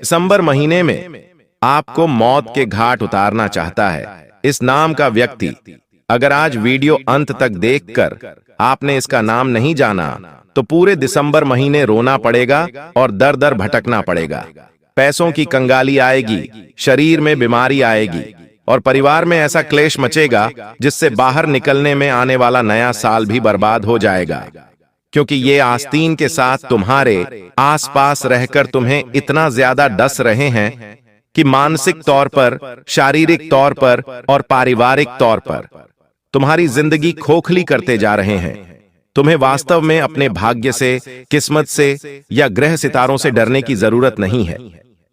दिसंबर महीने में आपको मौत के घाट उतारना चाहता है इस नाम का व्यक्ति। अगर आज वीडियो अंत तक देखकर आपने इसका नाम नहीं जाना तो पूरे दिसंबर महीने रोना पड़ेगा और दर दर भटकना पड़ेगा। पैसों की कंगाली आएगी, शरीर में बीमारी आएगी और परिवार में ऐसा क्लेश मचेगा जिससे बाहर निकलने में आने वाला नया साल भी बर्बाद हो जाएगा। क्योंकि ये आस्तीन के साथ तुम्हारे आसपास रहकर तुम्हें इतना ज्यादा डस रहे हैं कि मानसिक तौर पर, शारीरिक तौर पर और पारिवारिक तौर पर तुम्हारी जिंदगी खोखली करते जा रहे हैं। तुम्हें वास्तव में अपने भाग्य से, किस्मत से या ग्रह सितारों से डरने की जरूरत नहीं है।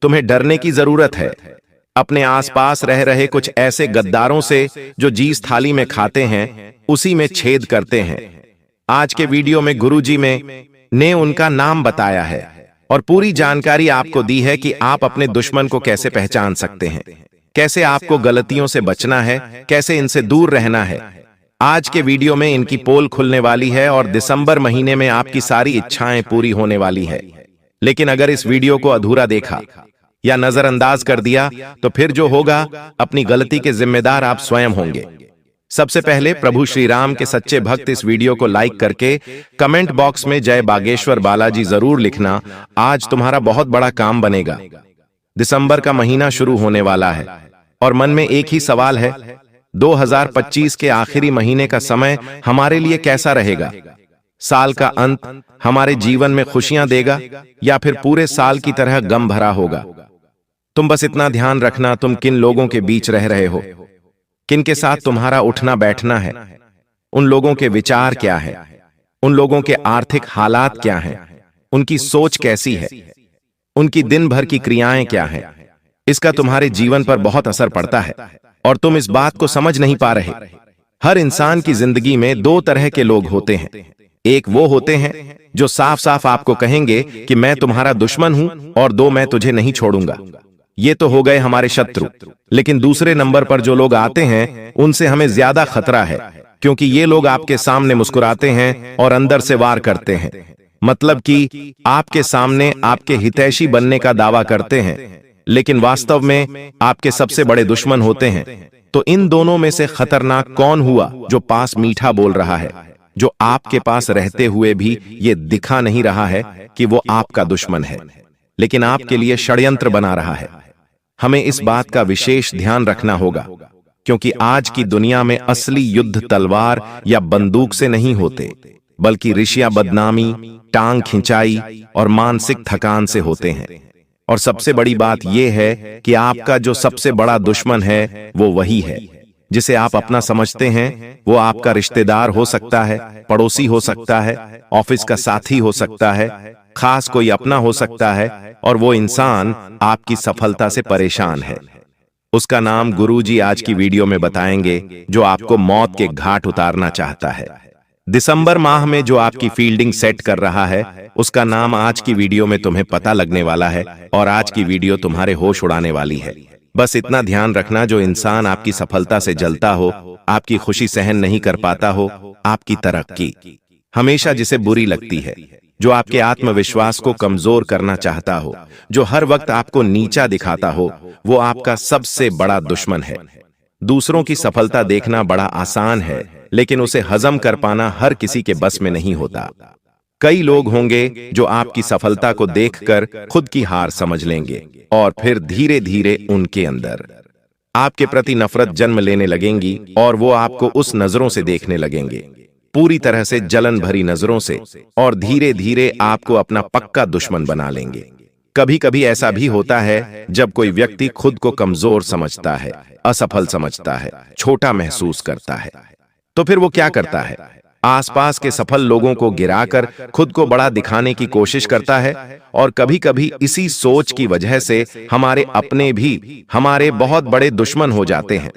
तुम्हें डरने की जरूरत है अपने आसपास रह रहे कुछ ऐसे गद्दारों से जो जिस थाली में खाते हैं उसी में छेद करते हैं। आज के वीडियो में गुरुजी ने उनका नाम बताया है और पूरी जानकारी आपको दी है कि आप अपने दुश्मन को कैसे पहचान सकते हैं, कैसे आपको गलतियों से बचना है, कैसे इनसे दूर रहना है। आज के वीडियो में इनकी पोल खुलने वाली है और दिसंबर महीने में आपकी सारी इच्छाएं पूरी होने वाली है। लेकिन अगर इस वीडियो को अधूरा देखा या नजरअंदाज कर दिया तो फिर जो होगा अपनी गलती के जिम्मेदार आप स्वयं होंगे। सबसे पहले प्रभु श्री राम के सच्चे भक्त इस वीडियो को लाइक करके कमेंट बॉक्स में जय बागेश्वर बालाजी जरूर लिखना। आज तुम्हारा बहुत बड़ा काम बनेगा। दिसंबर का महीना शुरू होने वाला है और मन में एक ही सवाल है, 2025 के आखिरी महीने का समय हमारे लिए कैसा रहेगा? साल का अंत हमारे जीवन में खुशियां देगा या फिर पूरे साल की तरह गम भरा होगा? तुम बस इतना ध्यान रखना, तुम किन लोगों के बीच रह रहे हो, किन के साथ तुम्हारा उठना बैठना है, उन लोगों के विचार क्या है, उन लोगों के आर्थिक हालात क्या हैं, उनकी सोच कैसी है, उनकी दिन भर की क्रियाएं क्या हैं। इसका तुम्हारे जीवन पर बहुत असर पड़ता है और तुम इस बात को समझ नहीं पा रहे। हर इंसान की जिंदगी में दो तरह के लोग होते हैं। एक वो होते हैं जो साफ साफ आपको कहेंगे कि मैं तुम्हारा दुश्मन हूं और दो, मैं तुझे नहीं छोड़ूंगा। ये तो हो गए हमारे शत्रु। लेकिन दूसरे नंबर पर जो लोग आते हैं उनसे हमें ज्यादा खतरा है, क्योंकि ये लोग आपके सामने मुस्कुराते हैं और अंदर से वार करते हैं। मतलब कि आपके सामने आपके हितैषी बनने का दावा करते हैं, लेकिन वास्तव में आपके सबसे बड़े दुश्मन होते हैं। तो इन दोनों में से खतरनाक कौन हुआ? जो पास मीठा बोल रहा है, जो आपके पास रहते हुए भी ये दिखा नहीं रहा है कि वो आपका दुश्मन है, लेकिन आपके लिए षड्यंत्र बना रहा है। हमें इस बात का विशेष ध्यान रखना होगा, क्योंकि आज की दुनिया में असली युद्ध तलवार या बंदूक से नहीं होते, बल्कि रिश्ता, बदनामी, टांग खिंचाई और मानसिक थकान से होते हैं। और सबसे बड़ी बात यह है कि आपका जो सबसे बड़ा दुश्मन है वो वही है जिसे आप अपना समझते हैं। वो आपका रिश्तेदार हो सकता है, पड़ोसी हो सकता है, ऑफिस का साथी हो सकता है, खास कोई अपना हो सकता है, और वो इंसान आपकी सफलता से परेशान है। उसका नाम गुरुजी आज की वीडियो में बताएंगे, जो आपको मौत के घाट उतारना चाहता है। दिसंबर माह में जो आपकी फील्डिंग सेट कर रहा है उसका नाम आज की वीडियो में तुम्हें पता लगने वाला है और आज की वीडियो तुम्हारे होश उड़ाने वाली है। बस इतना ध्यान रखना, जो इंसान आपकी सफलता से जलता हो, आपकी खुशी सहन नहीं कर पाता हो, आपकी तरक्की हमेशा जिसे बुरी लगती है, जो आपके आत्मविश्वास को कमजोर करना चाहता हो, जो हर वक्त आपको नीचा दिखाता हो, वो आपका सबसे बड़ा दुश्मन है। दूसरों की सफलता देखना बड़ा आसान है, लेकिन उसे हजम कर पाना हर किसी के बस में नहीं होता। कई लोग होंगे जो आपकी सफलता को देखकर खुद की हार समझ लेंगे और फिर धीरे धीरे उनके अंदर आपके प्रति नफरत जन्म लेने लगेंगी और वो आपको उस नजरों से देखने लगेंगे, पूरी तरह से जलन भरी नजरों से, और धीरे धीरे आपको अपना पक्का दुश्मन बना लेंगे। कभी कभी ऐसा भी होता है जब कोई व्यक्ति खुद को कमजोर समझता है, असफल समझता है, छोटा महसूस करता है, तो फिर वो क्या करता है? आसपास के सफल लोगों को गिराकर खुद को बड़ा दिखाने की कोशिश करता है। और कभी कभी इसी सोच की वजह से हमारे अपने भी हमारे बहुत बड़े दुश्मन हो जाते हैं।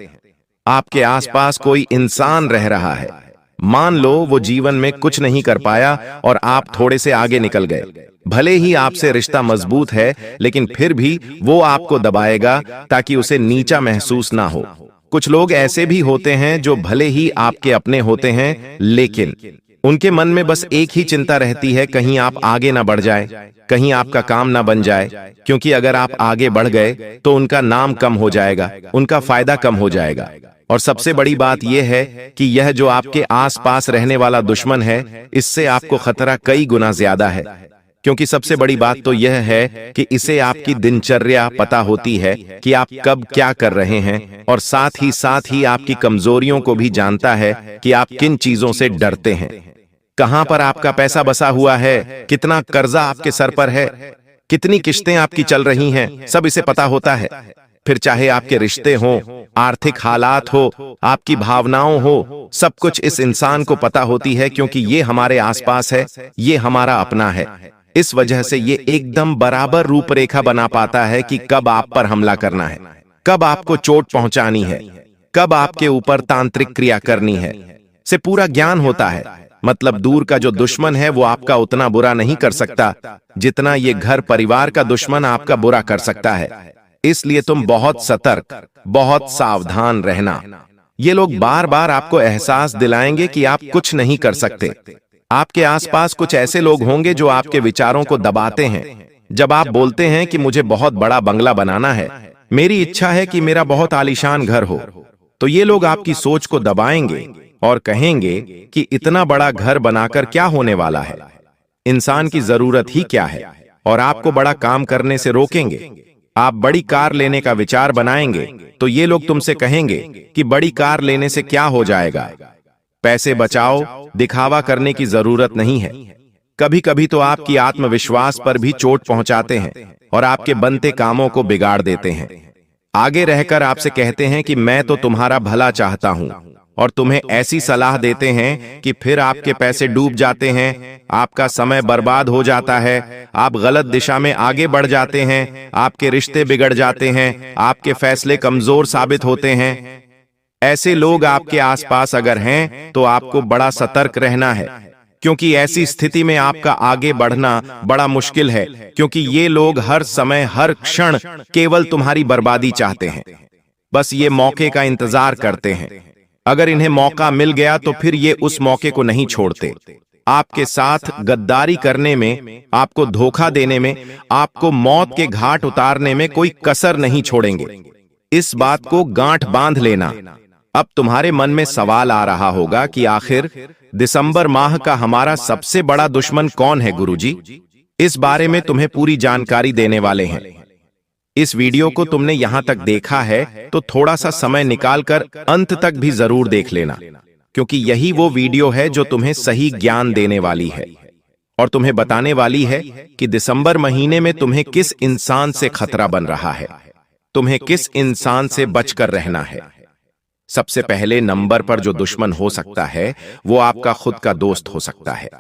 आपके आसपास कोई इंसान रह रहा है, मान लो वो जीवन में कुछ नहीं कर पाया और आप थोड़े से आगे निकल गए। भले ही आपसे रिश्ता मजबूत है, लेकिन फिर भी वो आपको दबाएगा ताकि उसे नीचा महसूस ना हो। कुछ लोग ऐसे भी होते हैं जो भले ही आपके अपने होते हैं, लेकिन उनके मन में बस एक ही चिंता रहती है, कहीं आप आगे ना बढ़ जाए, कहीं आपका काम ना बन जाए, क्योंकि अगर आप आगे बढ़ गए तो उनका नाम कम हो जाएगा, उनका फायदा कम हो जाएगा। और सबसे बड़ी बात यह है कि यह जो आपके आसपास रहने वाला दुश्मन है, इससे आपको खतरा कई गुना ज्यादा है, क्योंकि सबसे बड़ी बात तो यह है कि इसे आपकी दिनचर्या पता होती है कि आप कब क्या कर रहे हैं, और साथ ही आपकी कमजोरियों को भी जानता है कि आप किन चीजों से डरते हैं, कहां पर आपका पैसा बसा हुआ है, कितना कर्जा आपके सर पर है, कितनी किश्तें आपकी चल रही हैं, सब इसे पता होता है। फिर चाहे आपके रिश्ते हों, आर्थिक हालात हो, आपकी भावनाओं हो, सब कुछ इस इंसान को पता होती है, क्योंकि ये हमारे आसपास है, ये हमारा अपना है। इस वजह से ये एकदम बराबर रूपरेखा बना पाता है कि कब आप पर हमला करना है, कब आपको चोट पहुंचानी है, कब आपके ऊपर तांत्रिक क्रिया करनी है, से पूरा ज्ञान होता है। मतलब दूर का जो दुश्मन है वो आपका उतना बुरा नहीं कर सकता जितना ये घर परिवार का दुश्मन आपका बुरा कर सकता है। इसलिए तुम बहुत सतर्क, बहुत सावधान रहना। ये लोग बार बार आपको एहसास दिलाएंगे कि आप कुछ नहीं कर सकते। आपके आसपास कुछ ऐसे लोग होंगे जो आपके विचारों को दबाते हैं। जब आप बोलते हैं कि मुझे बहुत बड़ा बंगला बनाना है, मेरी इच्छा है कि मेरा बहुत आलीशान घर हो, तो ये लोग आपकी सोच को दबाएंगे और कहेंगे कि इतना बड़ा घर बनाकर क्या होने वाला है, इंसान की जरूरत ही क्या है, और आपको बड़ा काम करने से रोकेंगे। आप बड़ी कार लेने का विचार बनाएंगे तो ये लोग तुमसे कहेंगे कि बड़ी कार लेने से क्या हो जाएगा, पैसे बचाओ, दिखावा करने की जरूरत नहीं है। कभी कभी तो आपकी आत्मविश्वास पर भी चोट पहुंचाते हैं और आपके बनते कामों को बिगाड़ देते हैं। आगे रहकर आपसे कहते हैं कि मैं तो तुम्हारा भला चाहता हूं, और तुम्हें ऐसी सलाह देते हैं कि फिर आपके पैसे डूब जाते हैं, आपका समय बर्बाद हो जाता है, आप गलत दिशा में आगे बढ़ जाते हैं, आपके रिश्ते बिगड़ जाते हैं, आपके फैसले कमजोर साबित होते हैं। ऐसे लोग आपके आसपास अगर हैं तो आपको बड़ा सतर्क रहना है, क्योंकि ऐसी स्थिति में आपका आगे बढ़ना बड़ा मुश्किल है, क्योंकि ये लोग हर समय हर क्षण केवल तुम्हारी बर्बादी चाहते हैं। बस ये मौके का इंतजार करते हैं। अगर इन्हें मौका मिल गया तो फिर ये उस मौके को नहीं छोड़ते। आपके साथ गद्दारी करने में, आपको धोखा देने में, आपको मौत के घाट उतारने में कोई कसर नहीं छोड़ेंगे। इस बात को गांठ बांध लेना। अब तुम्हारे मन में सवाल आ रहा होगा कि आखिर दिसंबर माह का हमारा सबसे बड़ा दुश्मन कौन है गुरुजी? इस बारे में तुम्हें पूरी जानकारी देने वाले हैं। इस वीडियो को तुमने यहां तक देखा है तो थोड़ा सा समय निकालकर अंत तक भी जरूर देख लेना, क्योंकि यही वो वीडियो है जो तुम्हें सही ज्ञान देने वाली है और तुम्हें बताने वाली है कि दिसंबर महीने में तुम्हें किस इंसान से खतरा बन रहा है, तुम्हें किस इंसान से बचकर रहना है। सबसे पहले नंबर पर जो दुश्मन हो सकता है वो आपका खुद का दोस्त हो सकता है।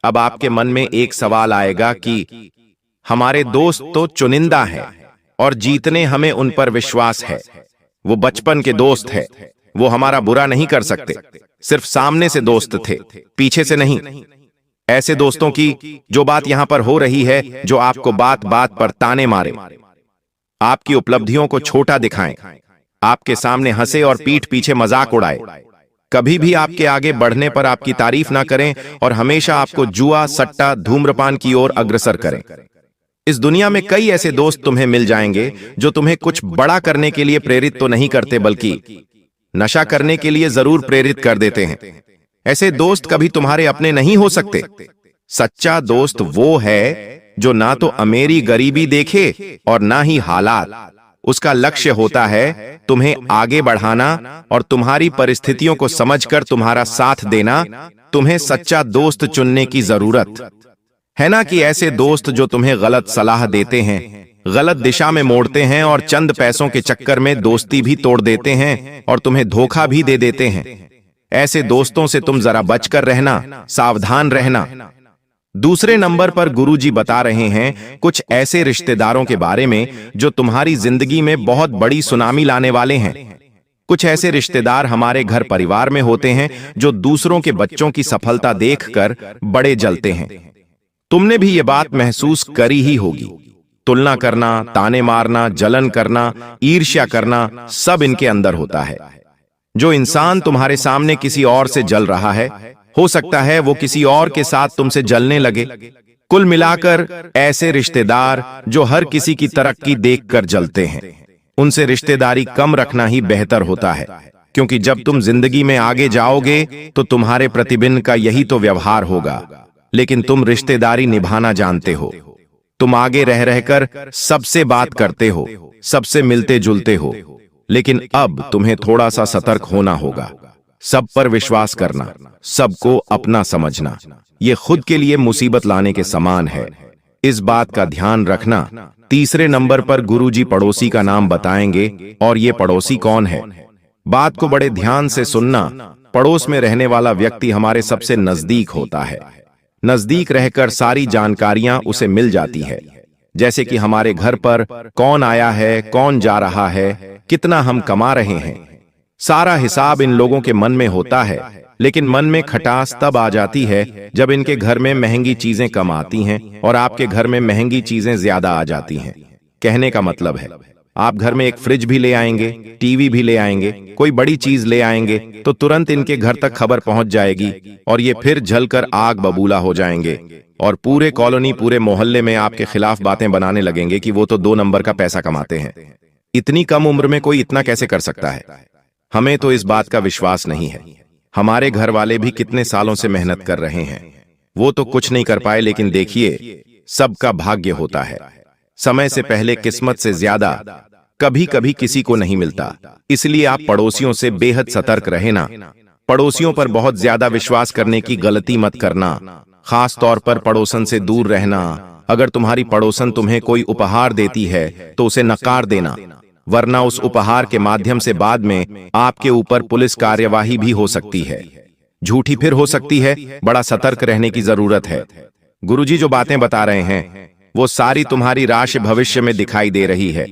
अब आपके मन में एक सवाल आएगा कि हमारे दोस्त तो चुनिंदा हैं और जीतने हमें उन पर विश्वास है, वो बचपन के दोस्त है, वो हमारा बुरा नहीं कर सकते, सिर्फ सामने से दोस्त थे, पीछे से नहीं। ऐसे दोस्तों की जो बात यहां पर हो रही है, जो आपको बात बात पर ताने मारे, आपकी उपलब्धियों को छोटा दिखाएं, आपके सामने हंसे और पीठ पीछे मजाक उड़ाए, कभी भी आपके आगे बढ़ने पर आपकी तारीफ ना करें और हमेशा आपको जुआ, सट्टा, धूम्रपान की ओर अग्रसर करें। इस दुनिया में कई ऐसे दोस्त तुम्हें मिल जाएंगे जो तुम्हें कुछ बड़ा करने के लिए प्रेरित तो नहीं करते, बल्कि नशा करने के लिए जरूर प्रेरित कर देते हैं। ऐसे दोस्त कभी तुम्हारे अपने नहीं हो सकते। सच्चा दोस्त वो है जो ना तो अमीरी गरीबी देखे और ना ही हालात। उसका लक्ष्य होता है तुम्हें आगे बढ़ाना और तुम्हारी परिस्थितियों को समझकर तुम्हारा साथ देना। तुम्हें सच्चा दोस्त चुनने की जरूरत है ना, कि ऐसे दोस्त जो तुम्हें गलत सलाह देते हैं, गलत दिशा में मोड़ते हैं और चंद पैसों के चक्कर में दोस्ती भी तोड़ देते हैं और तुम्हें धोखा भी दे देते हैं। ऐसे दोस्तों से तुम जरा बचकर रहना, सावधान रहना। दूसरे नंबर पर गुरुजी बता रहे हैं कुछ ऐसे रिश्तेदारों के बारे में जो तुम्हारी जिंदगी में बहुत बड़ी सुनामी लाने वाले हैं। कुछ ऐसे रिश्तेदार हमारे घर परिवार में होते हैं जो दूसरों के बच्चों की सफलता देखकर बड़े जलते हैं। तुमने भी ये बात महसूस करी ही होगी। तुलना करना, ताने मारना, जलन करना, ईर्ष्या करना, सब इनके अंदर होता है। जो इंसान तुम्हारे सामने किसी और से जल रहा है, हो सकता है वो किसी और के साथ तुमसे जलने लगे। कुल मिलाकर ऐसे रिश्तेदार जो हर किसी की तरक्की देखकर जलते हैं, उनसे रिश्तेदारी कम रखना ही बेहतर होता है, क्योंकि जब तुम जिंदगी में आगे जाओगे तो तुम्हारे प्रतिबिंब का यही तो व्यवहार होगा। लेकिन तुम रिश्तेदारी निभाना जानते हो। तुम आगे रह रहकर सबसे बात करते हो, सबसे मिलते जुलते हो, लेकिन अब तुम्हें थोड़ा सा सतर्क होना होगा। सब पर विश्वास करना, सबको अपना समझना, ये खुद के लिए मुसीबत लाने के समान है। इस बात का ध्यान रखना। तीसरे नंबर पर गुरुजी पड़ोसी का नाम बताएंगे, और ये पड़ोसी कौन है? बात को बड़े ध्यान से सुनना। पड़ोस में रहने वाला व्यक्ति हमारे सबसे नजदीक होता है। नजदीक रहकर सारी जानकारियां उसे मिल जाती है, जैसे कि हमारे घर पर कौन आया है, कौन जा रहा है, कितना हम कमा रहे हैं। सारा हिसाब इन लोगों के मन में होता है, लेकिन मन में खटास तब आ जाती है जब इनके घर में महंगी चीजें कम आती हैं और आपके घर में महंगी चीजें ज्यादा आ जाती हैं। कहने का मतलब है, आप घर में एक फ्रिज भी ले आएंगे, टीवी भी ले आएंगे, कोई बड़ी चीज ले आएंगे तो तुरंत इनके घर तक खबर पहुंच जाएगी और ये फिर जलकर आग बबूला हो जाएंगे और पूरे कॉलोनी, पूरे मोहल्ले में आपके खिलाफ बातें बनाने लगेंगे कि वो तो 2 नंबर का पैसा कमाते हैं। इतनी कम उम्र में कोई इतना कैसे कर सकता है? हमें तो इस बात का विश्वास नहीं है। हमारे घर वाले भी कितने सालों से मेहनत कर रहे हैं, वो तो कुछ नहीं कर पाए, लेकिन देखिए, सबका भाग्य होता है। समय से पहले किस्मत से ज्यादा कभी कभी किसी को नहीं मिलता। इसलिए आप पड़ोसियों से बेहद सतर्क रहना। पड़ोसियों पर बहुत ज्यादा विश्वास करने की गलती मत करना। खास तौर पर पड़ोसन से दूर रहना। अगर तुम्हारी पड़ोसन तुम्हें कोई उपहार देती है तो उसे नकार देना, वरना उस उपहार के माध्यम से बाद में आपके ऊपर पुलिस कार्यवाही भी हो सकती है, झूठी फिर हो सकती है। बड़ा सतर्क रहने की जरूरत है। गुरुजी जो बातें बता रहे हैं वो सारी तुम्हारी राशि भविष्य में दिखाई दे रही है।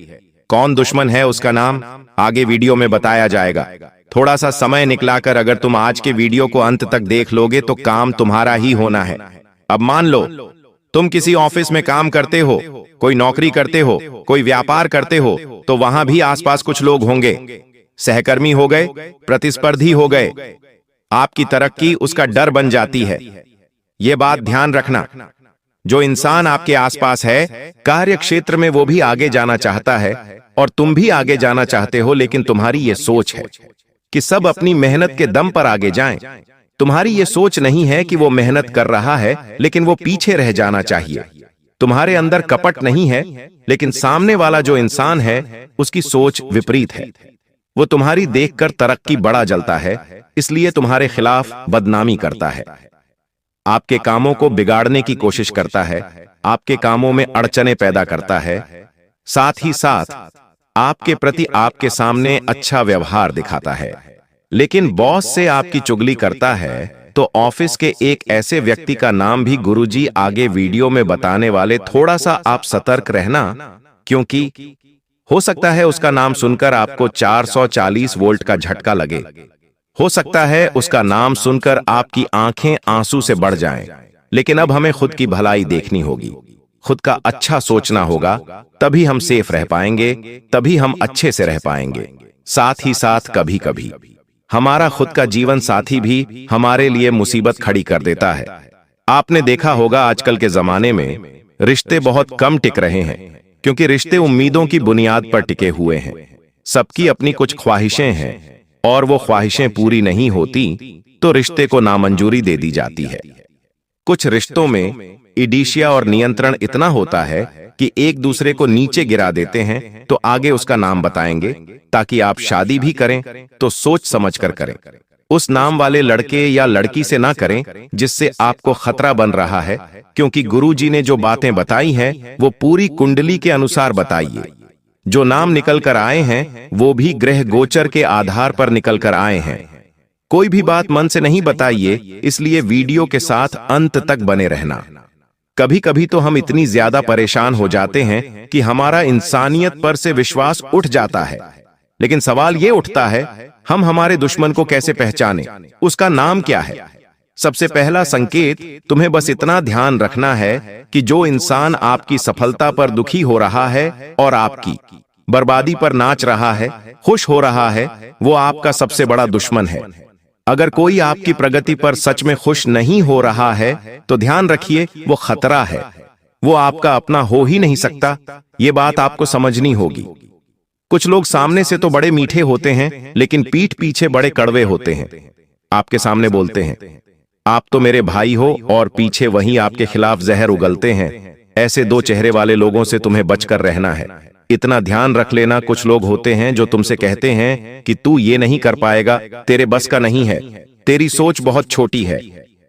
कौन दुश्मन है उसका नाम आगे वीडियो में बताया जाएगा। थोड़ा सा समय निकलाकर अगर तुम आज के वीडियो को अंत तक देख लोगे तो काम तुम्हारा ही होना है। अब मान लो तुम किसी ऑफिस में काम करते हो, कोई नौकरी करते हो, कोई व्यापार करते हो, तो वहां भी आसपास कुछ लोग होंगे। सहकर्मी हो गए, प्रतिस्पर्धी हो गए, आपकी तरक्की उसका डर बन जाती है। यह बात ध्यान रखना। जो इंसान आपके आसपास है, कार्य क्षेत्र में वो भी आगे जाना चाहता है और तुम भी आगे जाना चाहते हो, लेकिन तुम्हारी ये सोच है कि सब अपनी मेहनत के दम पर आगे जाएं। तुम्हारी ये सोच नहीं है कि वो मेहनत कर रहा है लेकिन वो पीछे रह जाना चाहिए। तुम्हारे अंदर कपट नहीं है, लेकिन सामने वाला जो इंसान है उसकी सोच विपरीत है। वो तुम्हारी देखकर तरक्की बड़ा जलता है, इसलिए तुम्हारे खिलाफ बदनामी करता है, आपके कामों को बिगाड़ने की कोशिश करता है, आपके कामों में अड़चने पैदा करता है, साथ ही साथ आपके प्रति आपके सामने अच्छा व्यवहार दिखाता है। लेकिन बॉस से आपकी चुगली करता है तो ऑफिस के एक ऐसे व्यक्ति का नाम भी गुरुजी आगे वीडियो में बताने वाले। थोड़ा सा आप सतर्क रहना, क्योंकि हो सकता है उसका नाम सुनकर आपको 440 वोल्ट का झटका लगे। हो सकता है उसका नाम सुनकर आपकी आंखें आंसू से बढ़ जाएं। लेकिन अब हमें खुद की भलाई देखनी होगी, खुद का अच्छा सोचना होगा, तभी हम सेफ रह पाएंगे, तभी हम अच्छे से रह पाएंगे। साथ ही साथ कभी कभी हमारा खुद का जीवन साथी भी हमारे लिए मुसीबत खड़ी कर देता है। आपने देखा होगा आजकल के जमाने में रिश्ते बहुत कम टिक रहे हैं, क्योंकि रिश्ते उम्मीदों की बुनियाद पर टिके हुए हैं। सबकी अपनी कुछ ख्वाहिशें हैं और वो ख्वाहिशें पूरी नहीं होती तो रिश्ते को नामंजूरी दे दी जाती है। कुछ रिश्तों में इडिशिया और नियंत्रण इतना होता है कि एक दूसरे को नीचे गिरा देते हैं, तो आगे उसका नाम बताएंगे ताकि आप शादी भी करें तो सोच समझकर करें। उस नाम वाले लड़के या लड़की से ना करें जिससे आपको खतरा बन रहा है, क्योंकि गुरुजी ने जो बातें बताई हैं वो पूरी कुंडली के अनुसार बताइए। जो नाम निकल कर आए हैं वो भी ग्रह गोचर के आधार पर निकल कर आए हैं। कोई भी बात मन से नहीं बताइए, इसलिए वीडियो के साथ अंत तक बने रहना। कभी कभी तो हम इतनी ज्यादा परेशान हो जाते हैं कि हमारा इंसानियत पर से विश्वास उठ जाता है। लेकिन सवाल ये उठता है, हम हमारे दुश्मन को कैसे पहचाने, उसका नाम क्या है? सबसे पहला संकेत तुम्हें बस इतना ध्यान रखना है कि जो इंसान आपकी सफलता पर दुखी हो रहा है और आपकी बर्बादी पर नाच रहा है, खुश हो रहा है, वो आपका सबसे बड़ा दुश्मन है। अगर कोई आपकी प्रगति पर सच में खुश नहीं हो रहा है तो ध्यान रखिए, वो खतरा है। वो आपका अपना हो ही नहीं सकता। ये बात आपको समझनी होगी। कुछ लोग सामने से तो बड़े मीठे होते हैं, लेकिन पीठ पीछे बड़े कड़वे होते हैं। आपके सामने बोलते हैं आप तो मेरे भाई हो, और पीछे वहीं आपके खिलाफ जहर उगलते हैं। ऐसे दो चेहरे वाले लोगों से तुम्हें बचकर रहना है। इतना ध्यान रख लेना, कुछ लोग होते हैं जो तुमसे कहते हैं कि तू ये नहीं कर पाएगा, तेरे बस का नहीं है, तेरी सोच बहुत छोटी है।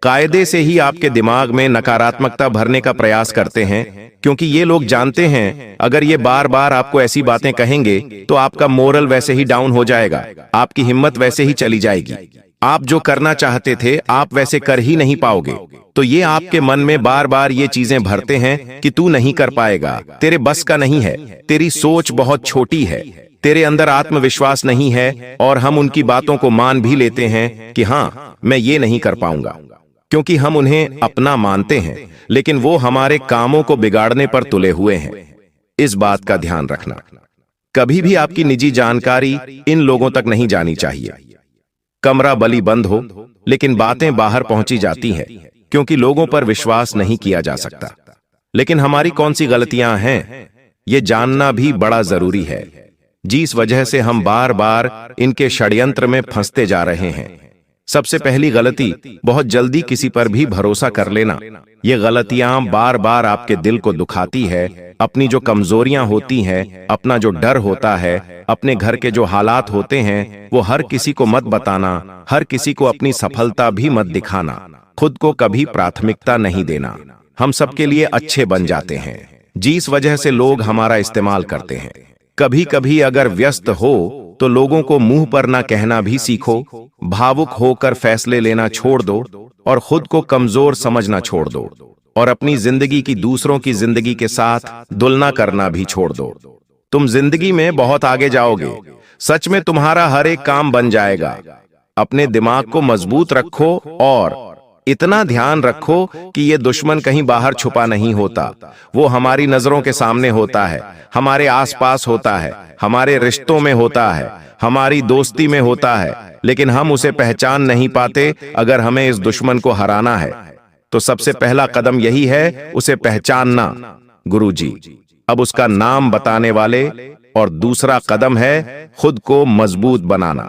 कायदे से ही आपके दिमाग में नकारात्मकता भरने का प्रयास करते हैं, क्योंकि ये लोग जानते हैं अगर ये बार बार आपको ऐसी बातें कहेंगे तो आपका मोरल वैसे ही डाउन हो जाएगा, आपकी हिम्मत वैसे ही चली जाएगी। आप जो करना चाहते थे आप वैसे कर ही नहीं पाओगे। तो ये आपके मन में बार बार ये चीजें भरते हैं कि तू नहीं कर पाएगा, तेरे बस का नहीं है, तेरी सोच बहुत छोटी है, तेरे अंदर आत्मविश्वास नहीं है। और हम उनकी बातों को मान भी लेते हैं कि हाँ, मैं ये नहीं कर पाऊंगा, क्योंकि हम उन्हें अपना मानते हैं, लेकिन वो हमारे कामों को बिगाड़ने पर तुले हुए हैं। इस बात का ध्यान रखना, कभी भी आपकी निजी जानकारी इन लोगों तक नहीं जानी चाहिए। कमरा बली बंद हो, लेकिन बातें बाहर पहुंची जाती हैं, क्योंकि लोगों पर विश्वास नहीं किया जा सकता। लेकिन हमारी कौन सी गलतियां हैं, ये जानना भी बड़ा जरूरी है, जिस वजह से हम बार बार इनके षड्यंत्र में फंसते जा रहे हैं। सबसे पहली गलती, बहुत जल्दी किसी पर भी भरोसा कर लेना। ये गलतियां बार बार आपके दिल को दुखाती है। अपनी जो कमजोरियां होती हैं, अपना जो डर होता है, अपने घर के जो हालात होते हैं, वो हर किसी को मत बताना, हर किसी को अपनी सफलता भी मत दिखाना, खुद को कभी प्राथमिकता नहीं देना। हम सबके लिए अच्छे बन जाते हैं, जिस वजह से लोग हमारा इस्तेमाल करते हैं। कभी कभी अगर व्यस्त हो तो लोगों को मुंह पर ना कहना भी सीखो। भावुक होकर फैसले लेना छोड़ दो और खुद को कमजोर समझना छोड़ दो, और अपनी जिंदगी की दूसरों की जिंदगी के साथ तुलना करना भी छोड़ दो। तुम जिंदगी में बहुत आगे जाओगे, सच में तुम्हारा हर एक काम बन जाएगा। अपने दिमाग को मजबूत रखो और इतना ध्यान रखो कि ये दुश्मन कहीं बाहर छुपा नहीं होता। वो हमारी नजरों के सामने होता है, हमारे आसपास होता है, हमारे रिश्तों में होता है, हमारी दोस्ती में होता है, लेकिन हम उसे पहचान नहीं पाते। अगर हमें इस दुश्मन को हराना है तो सबसे पहला कदम यही है, उसे पहचानना। गुरुजी अब उसका नाम बताने वाले, और दूसरा कदम है खुद को मजबूत बनाना।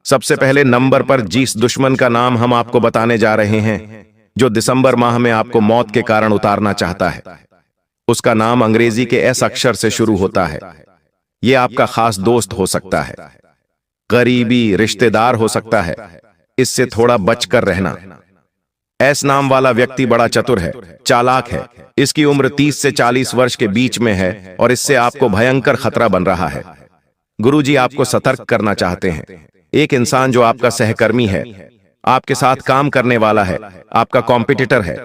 सबसे पहले नंबर पर जिस दुश्मन का नाम हम आपको बताने जा रहे हैं, जो दिसंबर माह में आपको मौत के कारण उतारना चाहता है, उसका नाम अंग्रेजी के एस अक्षर से शुरू होता है। यह आपका खास दोस्त हो सकता है, गरीबी रिश्तेदार हो सकता है, इससे थोड़ा बचकर रहना। एस नाम वाला व्यक्ति बड़ा चतुर है, चालाक है। इसकी उम्र 30 से 40 वर्ष के बीच में है और इससे आपको भयंकर खतरा बन रहा है। गुरुजी आपको सतर्क करना चाहते हैं। एक इंसान जो आपका सहकर्मी है, आपके साथ काम करने वाला है, आपका कॉम्पिटिटर है,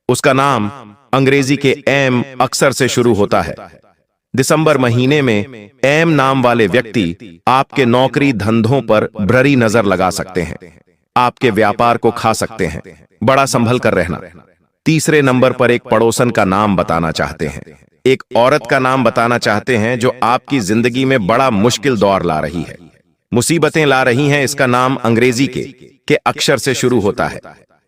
उसका नाम अंग्रेजी के एम अक्षर से शुरू होता है। दिसंबर महीने में एम नाम वाले व्यक्ति आपके नौकरी धंधों पर भ्ररी नजर लगा सकते हैं, आपके व्यापार को खा सकते हैं। बड़ा संभल कर रहना। तीसरे नंबर पर एक पड़ोसन का नाम बताना चाहते हैं, एक औरत का नाम बताना चाहते हैं जो आपकी जिंदगी में बड़ा मुश्किल दौर ला रही है, मुसीबतें ला रही हैं। इसका नाम अंग्रेजी के अक्षर से शुरू होता है,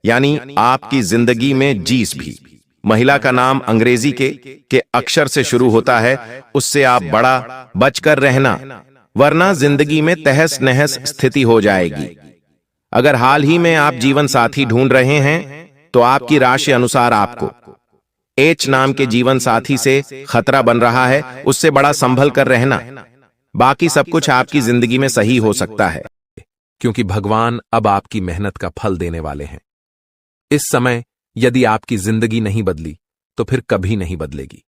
यानी आपकी जिंदगी में जीस भी। महिला का नाम अंग्रेजी के अक्षर से शुरू होता है, उससे आप बड़ा बचकर रहना, वरना जिंदगी में तहस नहस स्थिति हो जाएगी। अगर हाल ही में आप जीवन साथी ढूंढ रहे हैं तो आपकी राशि अनुसार आपको एच नाम के जीवन साथी से खतरा बन रहा है, उससे बड़ा संभल कर रहना। बाकी सब कुछ आपकी जिंदगी में सही हो सकता है, क्योंकि भगवान अब आपकी मेहनत का फल देने वाले हैं। इस समय यदि आपकी जिंदगी नहीं बदली तो फिर कभी नहीं बदलेगी।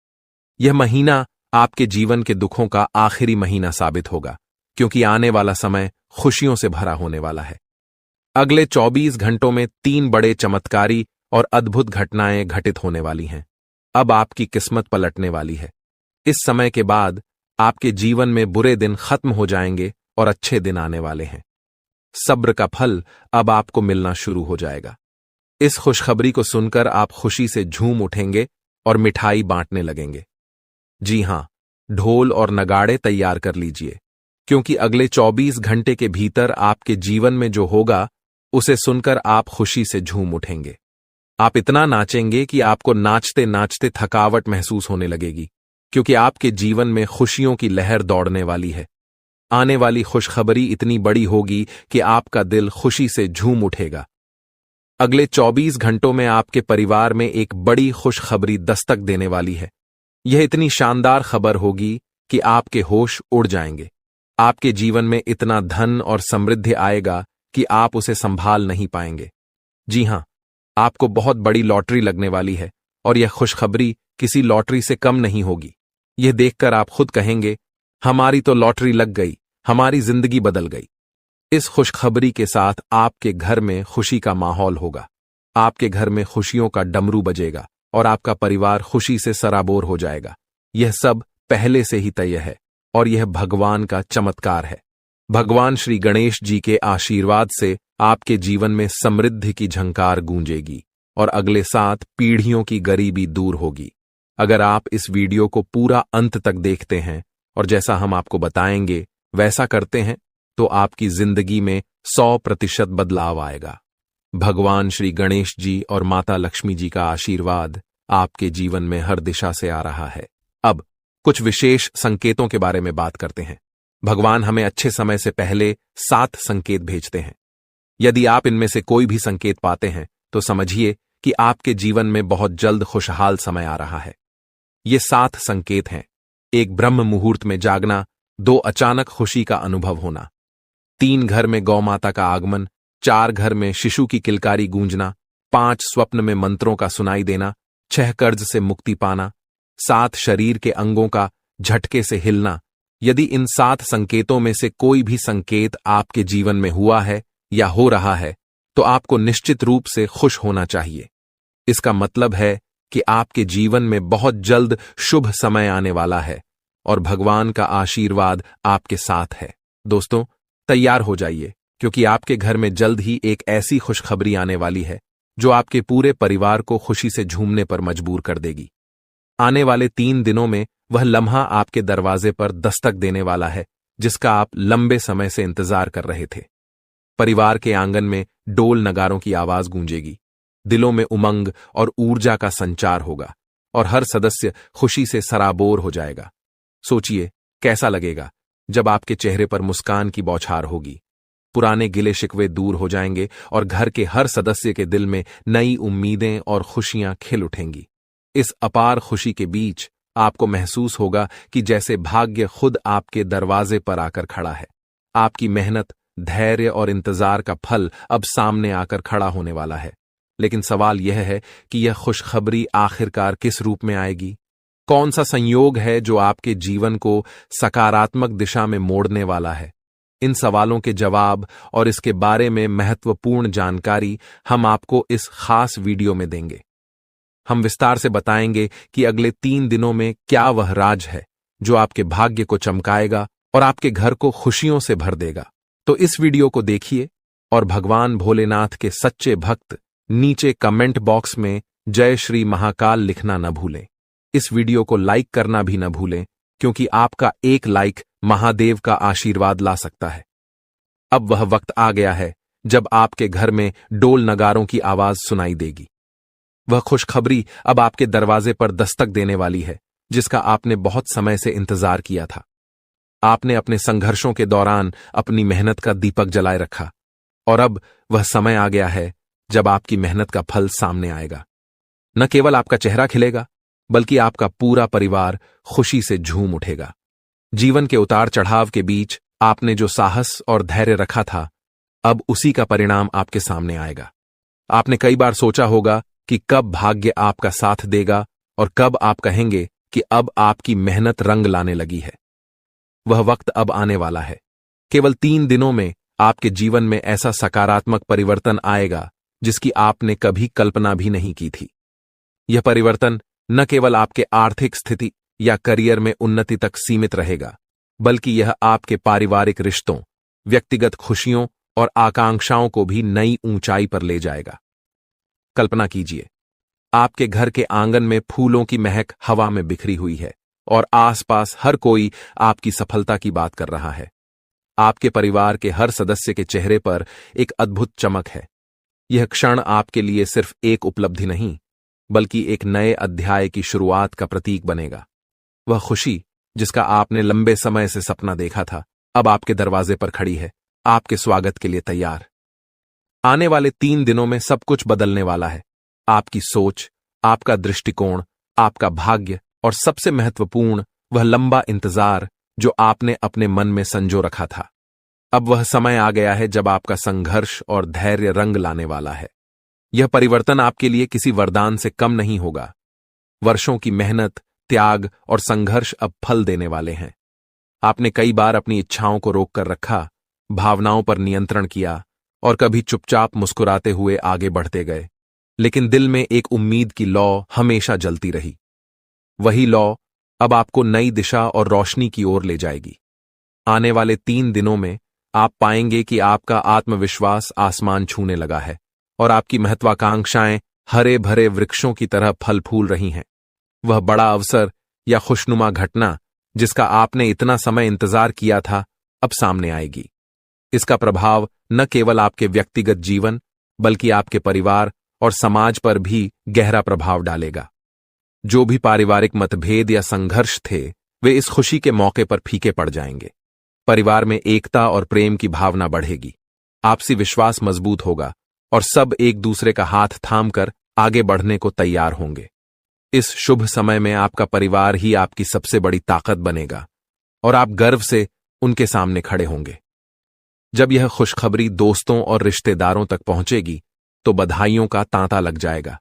यह महीना आपके जीवन के दुखों का आखिरी महीना साबित होगा, क्योंकि आने वाला समय खुशियों से भरा होने वाला है। अगले 24 घंटों में 3 बड़े चमत्कारी और अद्भुत घटनाएं घटित होने वाली हैं। अब आपकी किस्मत पलटने वाली है। इस समय के बाद आपके जीवन में बुरे दिन खत्म हो जाएंगे और अच्छे दिन आने वाले हैं। सब्र का फल अब आपको मिलना शुरू हो जाएगा। इस खुशखबरी को सुनकर आप खुशी से झूम उठेंगे और मिठाई बांटने लगेंगे। जी हां, ढोल और नगाड़े तैयार कर लीजिए, क्योंकि अगले 24 घंटे के भीतर आपके जीवन में जो होगा उसे सुनकर आप खुशी से झूम उठेंगे। आप इतना नाचेंगे कि आपको नाचते नाचते थकावट महसूस होने लगेगी, क्योंकि आपके जीवन में खुशियों की लहर दौड़ने वाली है। आने वाली खुशखबरी इतनी बड़ी होगी कि आपका दिल खुशी से झूम उठेगा। अगले 24 घंटों में आपके परिवार में एक बड़ी खुशखबरी दस्तक देने वाली है। यह इतनी शानदार खबर होगी कि आपके होश उड़ जाएंगे। आपके जीवन में इतना धन और समृद्धि आएगा कि आप उसे संभाल नहीं पाएंगे। जी हां, आपको बहुत बड़ी लॉटरी लगने वाली है और यह खुशखबरी किसी लॉटरी से कम नहीं होगी। यह देखकर आप खुद कहेंगे, हमारी तो लॉटरी लग गई, हमारी जिंदगी बदल गई। इस खुशखबरी के साथ आपके घर में खुशी का माहौल होगा। आपके घर में खुशियों का डमरू बजेगा और आपका परिवार खुशी से सराबोर हो जाएगा। यह सब पहले से ही तय है और यह भगवान का चमत्कार है। भगवान श्री गणेश जी के आशीर्वाद से आपके जीवन में समृद्धि की झंकार गूंजेगी और अगले 7 पीढ़ियों की गरीबी दूर होगी। अगर आप इस वीडियो को पूरा अंत तक देखते हैं और जैसा हम आपको बताएंगे वैसा करते हैं, तो आपकी जिंदगी में 100% बदलाव आएगा। भगवान श्री गणेश जी और माता लक्ष्मी जी का आशीर्वाद आपके जीवन में हर दिशा से आ रहा है। अब कुछ विशेष संकेतों के बारे में बात करते हैं। भगवान हमें अच्छे समय से पहले 7 संकेत भेजते हैं। यदि आप इनमें से कोई भी संकेत पाते हैं तो समझिए कि आपके जीवन में बहुत जल्द खुशहाल समय आ रहा है। ये 7 संकेत हैं। 1 ब्रह्म मुहूर्त में जागना, 2 अचानक खुशी का अनुभव होना, 3 घर में गौ माता का आगमन, 4 घर में शिशु की किलकारी गूंजना, 5 स्वप्न में मंत्रों का सुनाई देना, 6 कर्ज से मुक्ति पाना, 7 शरीर के अंगों का झटके से हिलना। यदि इन 7 संकेतों में से कोई भी संकेत आपके जीवन में हुआ है या हो रहा है, तो आपको निश्चित रूप से खुश होना चाहिए। इसका मतलब है कि आपके जीवन में बहुत जल्द शुभ समय आने वाला है और भगवान का आशीर्वाद आपके साथ है। दोस्तों, तैयार हो जाइए, क्योंकि आपके घर में जल्द ही एक ऐसी खुशखबरी आने वाली है जो आपके पूरे परिवार को खुशी से झूमने पर मजबूर कर देगी। आने वाले 3 दिनों में वह लम्हा आपके दरवाजे पर दस्तक देने वाला है जिसका आप लंबे समय से इंतजार कर रहे थे। परिवार के आंगन में डोल नगारों की आवाज गूंजेगी, दिलों में उमंग और ऊर्जा का संचार होगा और हर सदस्य खुशी से सराबोर हो जाएगा। सोचिए कैसा लगेगा जब आपके चेहरे पर मुस्कान की बौछार होगी। पुराने गिले शिकवे दूर हो जाएंगे और घर के हर सदस्य के दिल में नई उम्मीदें और खुशियां खिल उठेंगी। इस अपार खुशी के बीच आपको महसूस होगा कि जैसे भाग्य खुद आपके दरवाजे पर आकर खड़ा है। आपकी मेहनत, धैर्य और इंतजार का फल अब सामने आकर खड़ा होने वाला है। लेकिन सवाल यह है कि यह खुशखबरी आखिरकार किस रूप में आएगी? कौन सा संयोग है जो आपके जीवन को सकारात्मक दिशा में मोड़ने वाला है? इन सवालों के जवाब और इसके बारे में महत्वपूर्ण जानकारी हम आपको इस खास वीडियो में देंगे। हम विस्तार से बताएंगे कि अगले 3 दिनों में क्या वह राज है जो आपके भाग्य को चमकाएगा और आपके घर को खुशियों से भर देगा। तो इस वीडियो को देखिए और भगवान भोलेनाथ के सच्चे भक्त नीचे कमेंट बॉक्स में जय श्री महाकाल लिखना न भूलें। इस वीडियो को लाइक करना भी न भूलें, क्योंकि आपका एक लाइक महादेव का आशीर्वाद ला सकता है। अब वह वक्त आ गया है जब आपके घर में डोल नगारों की आवाज सुनाई देगी। वह खुशखबरी अब आपके दरवाजे पर दस्तक देने वाली है जिसका आपने बहुत समय से इंतजार किया था। आपने अपने संघर्षों के दौरान अपनी मेहनत का दीपक जलाए रखा और अब वह समय आ गया है जब आपकी मेहनत का फल सामने आएगा। न केवल आपका चेहरा खिलेगा, बल्कि आपका पूरा परिवार खुशी से झूम उठेगा। जीवन के उतार चढ़ाव के बीच आपने जो साहस और धैर्य रखा था, अब उसी का परिणाम आपके सामने आएगा। आपने कई बार सोचा होगा कि कब भाग्य आपका साथ देगा और कब आप कहेंगे कि अब आपकी मेहनत रंग लाने लगी है। वह वक्त अब आने वाला है। केवल 3 दिनों में आपके जीवन में ऐसा सकारात्मक परिवर्तन आएगा जिसकी आपने कभी कल्पना भी नहीं की थी। यह परिवर्तन न केवल आपके आर्थिक स्थिति या करियर में उन्नति तक सीमित रहेगा, बल्कि यह आपके पारिवारिक रिश्तों, व्यक्तिगत खुशियों और आकांक्षाओं को भी नई ऊंचाई पर ले जाएगा। कल्पना कीजिए, आपके घर के आंगन में फूलों की महक हवा में बिखरी हुई है और आसपास हर कोई आपकी सफलता की बात कर रहा है। आपके परिवार के हर सदस्य के चेहरे पर एक अद्भुत चमक है। यह क्षण आपके लिए सिर्फ एक उपलब्धि नहीं, बल्कि एक नए अध्याय की शुरुआत का प्रतीक बनेगा। वह खुशी जिसका आपने लंबे समय से सपना देखा था, अब आपके दरवाजे पर खड़ी है, आपके स्वागत के लिए तैयार। आने वाले 3 दिनों में सब कुछ बदलने वाला है। आपकी सोच, आपका दृष्टिकोण, आपका भाग्य और सबसे महत्वपूर्ण वह लंबा इंतजार जो आपने अपने मन में संजो रखा था। अब वह समय आ गया है जब आपका संघर्ष और धैर्य रंग लाने वाला है। यह परिवर्तन आपके लिए किसी वरदान से कम नहीं होगा। वर्षों की मेहनत, त्याग और संघर्ष अब फल देने वाले हैं। आपने कई बार अपनी इच्छाओं को रोक कर रखा, भावनाओं पर नियंत्रण किया और कभी चुपचाप मुस्कुराते हुए आगे बढ़ते गए, लेकिन दिल में एक उम्मीद की लौ हमेशा जलती रही। वही लौ अब आपको नई दिशा और रोशनी की ओर ले जाएगी। आने वाले 3 दिनों में आप पाएंगे कि आपका आत्मविश्वास आसमान छूने लगा है और आपकी महत्वाकांक्षाएं हरे भरे वृक्षों की तरह फल फूल रही हैं। वह बड़ा अवसर या खुशनुमा घटना जिसका आपने इतना समय इंतजार किया था, अब सामने आएगी। इसका प्रभाव न केवल आपके व्यक्तिगत जीवन, बल्कि आपके परिवार और समाज पर भी गहरा प्रभाव डालेगा। जो भी पारिवारिक मतभेद या संघर्ष थे, वे इस खुशी के मौके पर फीके पड़ जाएंगे। परिवार में एकता और प्रेम की भावना बढ़ेगी, आपसी विश्वास मजबूत होगा और सब एक दूसरे का हाथ थामकर आगे बढ़ने को तैयार होंगे। इस शुभ समय में आपका परिवार ही आपकी सबसे बड़ी ताकत बनेगा और आप गर्व से उनके सामने खड़े होंगे। जब यह खुशखबरी दोस्तों और रिश्तेदारों तक पहुंचेगी, तो बधाइयों का तांता लग जाएगा।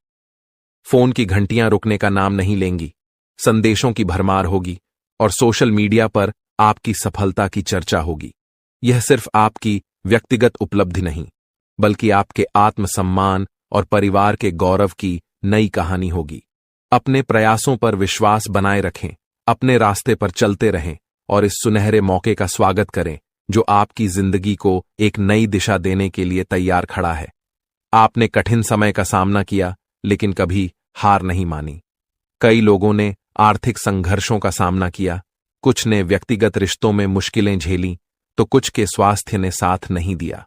फोन की घंटियां रुकने का नाम नहीं लेंगी, संदेशों की भरमार होगी और सोशल मीडिया पर आपकी सफलता की चर्चा होगी। यह सिर्फ आपकी व्यक्तिगत उपलब्धि नहीं, बल्कि आपके आत्मसम्मान और परिवार के गौरव की नई कहानी होगी। अपने प्रयासों पर विश्वास बनाए रखें, अपने रास्ते पर चलते रहें और इस सुनहरे मौके का स्वागत करें जो आपकी जिंदगी को एक नई दिशा देने के लिए तैयार खड़ा है। आपने कठिन समय का सामना किया, लेकिन कभी हार नहीं मानी। कई लोगों ने आर्थिक संघर्षों का सामना किया, कुछ ने व्यक्तिगत रिश्तों में मुश्किलें झेली, तो कुछ के स्वास्थ्य ने साथ नहीं दिया।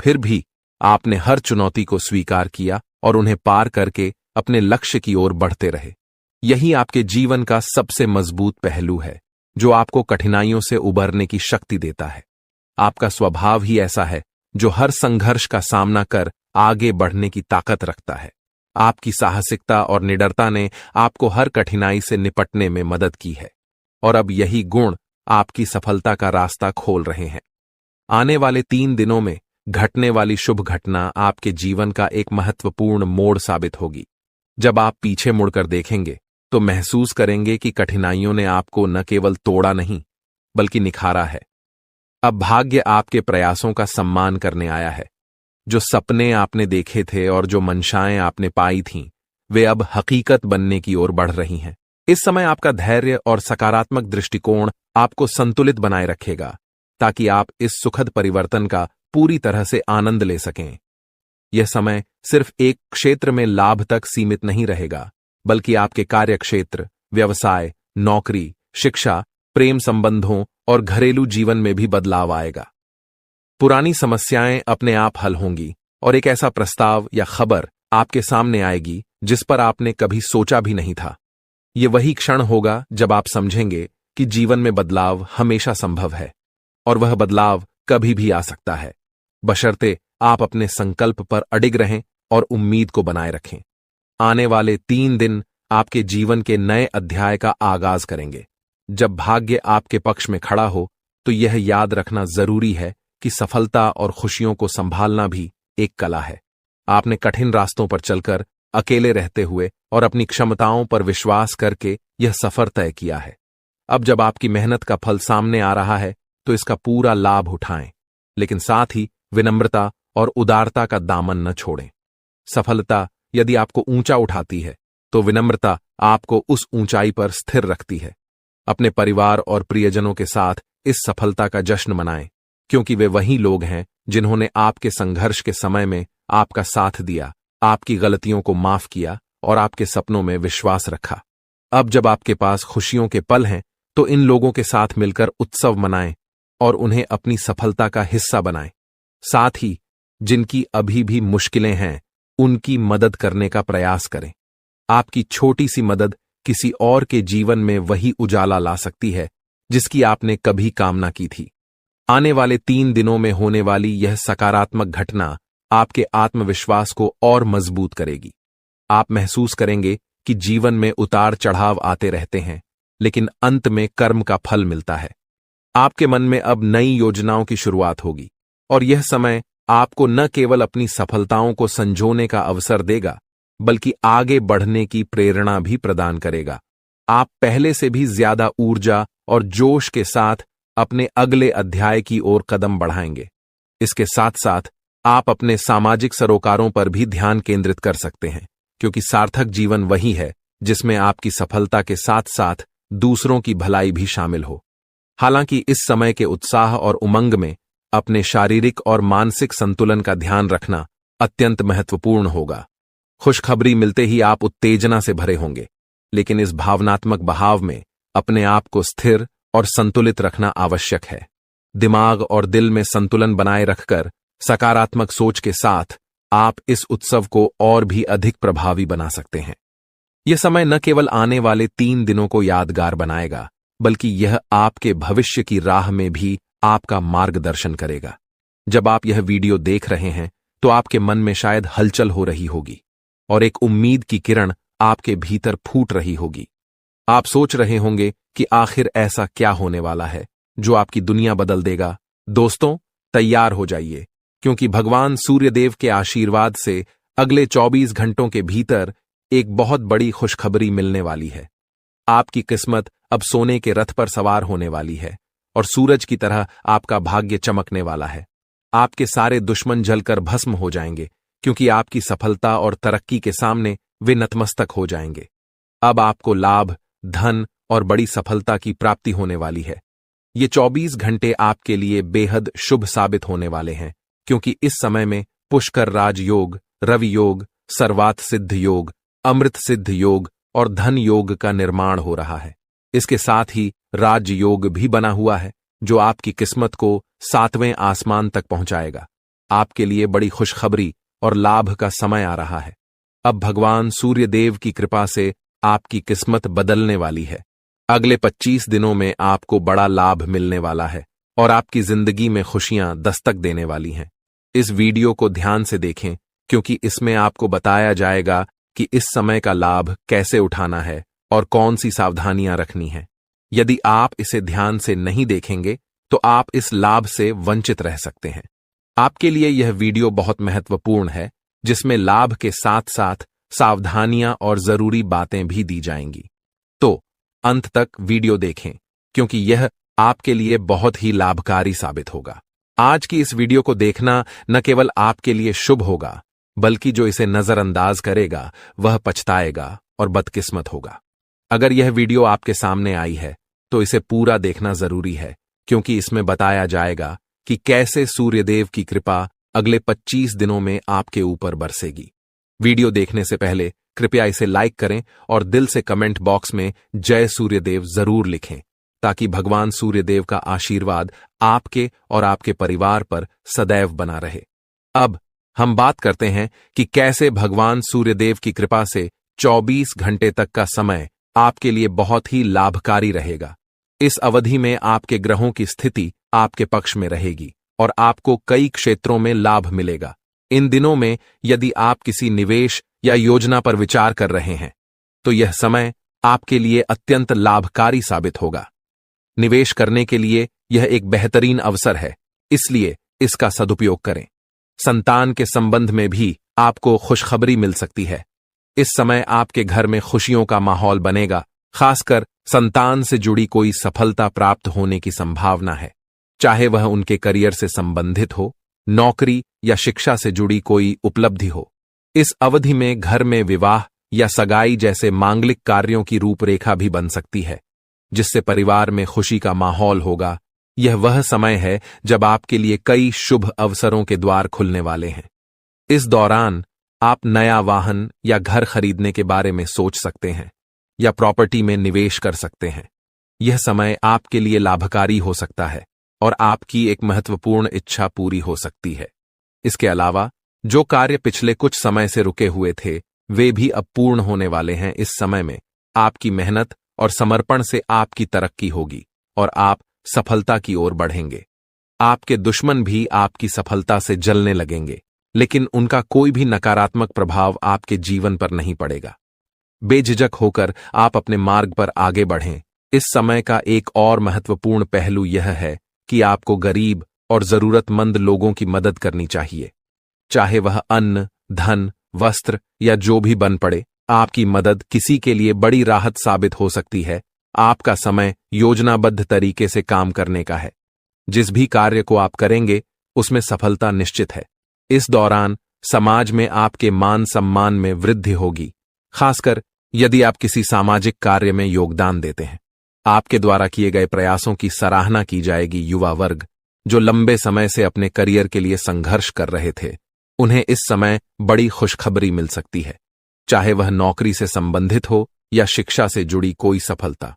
फिर भी आपने हर चुनौती को स्वीकार किया और उन्हें पार करके अपने लक्ष्य की ओर बढ़ते रहे। यही आपके जीवन का सबसे मजबूत पहलू है, जो आपको कठिनाइयों से उबरने की शक्ति देता है। आपका स्वभाव ही ऐसा है जो हर संघर्ष का सामना कर आगे बढ़ने की ताकत रखता है। आपकी साहसिकता और निडरता ने आपको हर कठिनाई से निपटने में मदद की है और अब यही गुण आपकी सफलता का रास्ता खोल रहे हैं। आने वाले 3 दिनों में घटने वाली शुभ घटना आपके जीवन का एक महत्वपूर्ण मोड़ साबित होगी। जब आप पीछे मुड़कर देखेंगे, तो महसूस करेंगे कि कठिनाइयों ने आपको न केवल तोड़ा नहीं, बल्कि निखारा है। अब भाग्य आपके प्रयासों का सम्मान करने आया है। जो सपने आपने देखे थे और जो मंशाएं आपने पाई थीं, वे अब हकीकत बनने की ओर बढ़ रही हैं। इस समय आपका धैर्य और सकारात्मक दृष्टिकोण आपको संतुलित बनाए रखेगा, ताकि आप इस सुखद परिवर्तन का पूरी तरह से आनंद ले सकें। यह समय सिर्फ एक क्षेत्र में लाभ तक सीमित नहीं रहेगा, बल्कि आपके कार्यक्षेत्र, व्यवसाय, नौकरी, शिक्षा, प्रेम संबंधों और घरेलू जीवन में भी बदलाव आएगा। पुरानी समस्याएं अपने आप हल होंगी और एक ऐसा प्रस्ताव या खबर आपके सामने आएगी जिस पर आपने कभी सोचा भी नहीं था। ये वही क्षण होगा जब आप समझेंगे कि जीवन में बदलाव हमेशा संभव है और वह बदलाव कभी भी आ सकता है, बशर्ते आप अपने संकल्प पर अडिग रहें और उम्मीद को बनाए रखें। आने वाले 3 दिन आपके जीवन के नए अध्याय का आगाज करेंगे। जब भाग्य आपके पक्ष में खड़ा हो, तो यह याद रखना जरूरी है कि सफलता और खुशियों को संभालना भी एक कला है। आपने कठिन रास्तों पर चलकर, अकेले रहते हुए और अपनी क्षमताओं पर विश्वास करके यह सफर तय किया है। अब जब आपकी मेहनत का फल सामने आ रहा है, तो इसका पूरा लाभ उठाएं, लेकिन साथ ही विनम्रता और उदारता का दामन न छोड़ें। सफलता यदि आपको ऊंचा उठाती है, तो विनम्रता आपको उस ऊंचाई पर स्थिर रखती है। अपने परिवार और प्रियजनों के साथ इस सफलता का जश्न मनाएं, क्योंकि वे वही लोग हैं जिन्होंने आपके संघर्ष के समय में आपका साथ दिया, आपकी गलतियों को माफ किया और आपके सपनों में विश्वास रखा। अब जब आपके पास खुशियों के पल हैं, तो इन लोगों के साथ मिलकर उत्सव मनाएं और उन्हें अपनी सफलता का हिस्सा बनाएं। साथ ही जिनकी अभी भी मुश्किलें हैं उनकी मदद करने का प्रयास करें। आपकी छोटी सी मदद किसी और के जीवन में वही उजाला ला सकती है जिसकी आपने कभी कामना की थी। आने वाले 3 दिनों में होने वाली यह सकारात्मक घटना आपके आत्मविश्वास को और मजबूत करेगी। आप महसूस करेंगे कि जीवन में उतार चढ़ाव आते रहते हैं, लेकिन अंत में कर्म का फल मिलता है। आपके मन में अब नई योजनाओं की शुरुआत होगी और यह समय आपको न केवल अपनी सफलताओं को संजोने का अवसर देगा, बल्कि आगे बढ़ने की प्रेरणा भी प्रदान करेगा। आप पहले से भी ज्यादा ऊर्जा और जोश के साथ अपने अगले अध्याय की ओर कदम बढ़ाएंगे। इसके साथ साथ आप अपने सामाजिक सरोकारों पर भी ध्यान केंद्रित कर सकते हैं, क्योंकि सार्थक जीवन वही है जिसमें आपकी सफलता के साथ साथ दूसरों की भलाई भी शामिल हो। हालांकि इस समय के उत्साह और उमंग में अपने शारीरिक और मानसिक संतुलन का ध्यान रखना अत्यंत महत्वपूर्ण होगा। खुशखबरी मिलते ही आप उत्तेजना से भरे होंगे, लेकिन इस भावनात्मक बहाव में अपने आप को स्थिर और संतुलित रखना आवश्यक है। दिमाग और दिल में संतुलन बनाए रखकर सकारात्मक सोच के साथ आप इस उत्सव को और भी अधिक प्रभावी बना सकते हैं। यह समय न केवल आने वाले 3 दिनों को यादगार बनाएगा, बल्कि यह आपके भविष्य की राह में भी आपका मार्गदर्शन करेगा। जब आप यह वीडियो देख रहे हैं तो आपके मन में शायद हलचल हो रही होगी और एक उम्मीद की किरण आपके भीतर फूट रही होगी। आप सोच रहे होंगे कि आखिर ऐसा क्या होने वाला है जो आपकी दुनिया बदल देगा। दोस्तों, तैयार हो जाइए, क्योंकि भगवान सूर्यदेव के आशीर्वाद से अगले 24 घंटों के भीतर एक बहुत बड़ी खुशखबरी मिलने वाली है। आपकी किस्मत अब सोने के रथ पर सवार होने वाली है और सूरज की तरह आपका भाग्य चमकने वाला है। आपके सारे दुश्मन जलकर भस्म हो जाएंगे, क्योंकि आपकी सफलता और तरक्की के सामने वे नतमस्तक हो जाएंगे। अब आपको लाभ, धन और बड़ी सफलता की प्राप्ति होने वाली है। ये 24 घंटे आपके लिए बेहद शुभ साबित होने वाले हैं, क्योंकि इस समय में पुष्कर राज योग, रवि योग, सर्वात सिद्ध योग, अमृत सिद्ध योग और धन योग का निर्माण हो रहा है। इसके साथ ही राज योग भी बना हुआ है, जो आपकी किस्मत को 7वें आसमान तक पहुंचाएगा। आपके लिए बड़ी खुशखबरी और लाभ का समय आ रहा है। अब भगवान सूर्यदेव की कृपा से आपकी किस्मत बदलने वाली है। अगले 25 दिनों में आपको बड़ा लाभ मिलने वाला है और आपकी जिंदगी में खुशियां दस्तक देने वाली हैं। इस वीडियो को ध्यान से देखें, क्योंकि इसमें आपको बताया जाएगा कि इस समय का लाभ कैसे उठाना है और कौन सी सावधानियां रखनी है। यदि आप इसे ध्यान से नहीं देखेंगे तो आप इस लाभ से वंचित रह सकते हैं। आपके लिए यह वीडियो बहुत महत्वपूर्ण है, जिसमें लाभ के साथ साथ सावधानियां और जरूरी बातें भी दी जाएंगी। तो अंत तक वीडियो देखें, क्योंकि यह आपके लिए बहुत ही लाभकारी साबित होगा। आज की इस वीडियो को देखना न केवल आपके लिए शुभ होगा, बल्कि जो इसे नजरअंदाज करेगा वह पछताएगा और बदकिस्मत होगा। अगर यह वीडियो आपके सामने आई है तो इसे पूरा देखना जरूरी है, क्योंकि इसमें बताया जाएगा कि कैसे सूर्यदेव की कृपा अगले 25 दिनों में आपके ऊपर बरसेगी। वीडियो देखने से पहले कृपया इसे लाइक करें और दिल से कमेंट बॉक्स में जय सूर्यदेव जरूर लिखें, ताकि भगवान सूर्यदेव का आशीर्वाद आपके और आपके परिवार पर सदैव बना रहे। अब हम बात करते हैं कि कैसे भगवान सूर्यदेव की कृपा से 24 घंटे तक का समय आपके लिए बहुत ही लाभकारी रहेगा। इस अवधि में आपके ग्रहों की स्थिति आपके पक्ष में रहेगी और आपको कई क्षेत्रों में लाभ मिलेगा। इन दिनों में यदि आप किसी निवेश या योजना पर विचार कर रहे हैं तो यह समय आपके लिए अत्यंत लाभकारी साबित होगा। निवेश करने के लिए यह एक बेहतरीन अवसर है, इसलिए इसका सदुपयोग करें। संतान के संबंध में भी आपको खुशखबरी मिल सकती है। इस समय आपके घर में खुशियों का माहौल बनेगा, खासकर संतान से जुड़ी कोई सफलता प्राप्त होने की संभावना है, चाहे वह उनके करियर से संबंधित हो, नौकरी या शिक्षा से जुड़ी कोई उपलब्धि हो। इस अवधि में घर में विवाह या सगाई जैसे मांगलिक कार्यों की रूपरेखा भी बन सकती है, जिससे परिवार में खुशी का माहौल होगा। यह वह समय है जब आपके लिए कई शुभ अवसरों के द्वार खुलने वाले हैं। इस दौरान आप नया वाहन या घर खरीदने के बारे में सोच सकते हैं या प्रॉपर्टी में निवेश कर सकते हैं। यह समय आपके लिए लाभकारी हो सकता है, और आपकी एक महत्वपूर्ण इच्छा पूरी हो सकती है। इसके अलावा जो कार्य पिछले कुछ समय से रुके हुए थे वे भी अब पूर्ण होने वाले हैं। इस समय में आपकी मेहनत और समर्पण से आपकी तरक्की होगी और आप सफलता की ओर बढ़ेंगे। आपके दुश्मन भी आपकी सफलता से जलने लगेंगे, लेकिन उनका कोई भी नकारात्मक प्रभाव आपके जीवन पर नहीं पड़ेगा। बेझिझक होकर आप अपने मार्ग पर आगे बढ़ें। इस समय का एक और महत्वपूर्ण पहलू यह है कि आपको गरीब और जरूरतमंद लोगों की मदद करनी चाहिए, चाहे वह अन्न, धन, वस्त्र या जो भी बन पड़े। आपकी मदद किसी के लिए बड़ी राहत साबित हो सकती है। आपका समय योजनाबद्ध तरीके से काम करने का है। जिस भी कार्य को आप करेंगे उसमें सफलता निश्चित है। इस दौरान समाज में आपके मान सम्मान में वृद्धि होगी, खासकर यदि आप किसी सामाजिक कार्य में योगदान देते हैं। आपके द्वारा किए गए प्रयासों की सराहना की जाएगी। युवा वर्ग जो लंबे समय से अपने करियर के लिए संघर्ष कर रहे थे, उन्हें इस समय बड़ी खुशखबरी मिल सकती है, चाहे वह नौकरी से संबंधित हो या शिक्षा से जुड़ी कोई सफलता।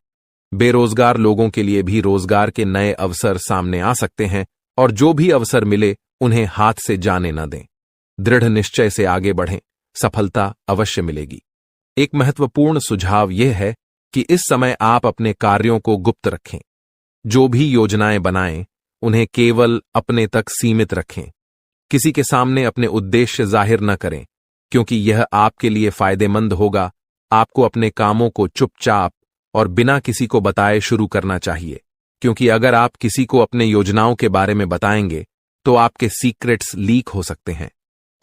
बेरोजगार लोगों के लिए भी रोजगार के नए अवसर सामने आ सकते हैं और जो भी अवसर मिले उन्हें हाथ से जाने न दें। दृढ़ निश्चय से आगे बढ़ें, सफलता अवश्य मिलेगी। एक महत्वपूर्ण सुझाव यह है कि इस समय आप अपने कार्यों को गुप्त रखें। जो भी योजनाएं बनाएं उन्हें केवल अपने तक सीमित रखें। किसी के सामने अपने उद्देश्य जाहिर न करें, क्योंकि यह आपके लिए फायदेमंद होगा। आपको अपने कामों को चुपचाप और बिना किसी को बताए शुरू करना चाहिए, क्योंकि अगर आप किसी को अपने योजनाओं के बारे में बताएंगे तो आपके सीक्रेट्स लीक हो सकते हैं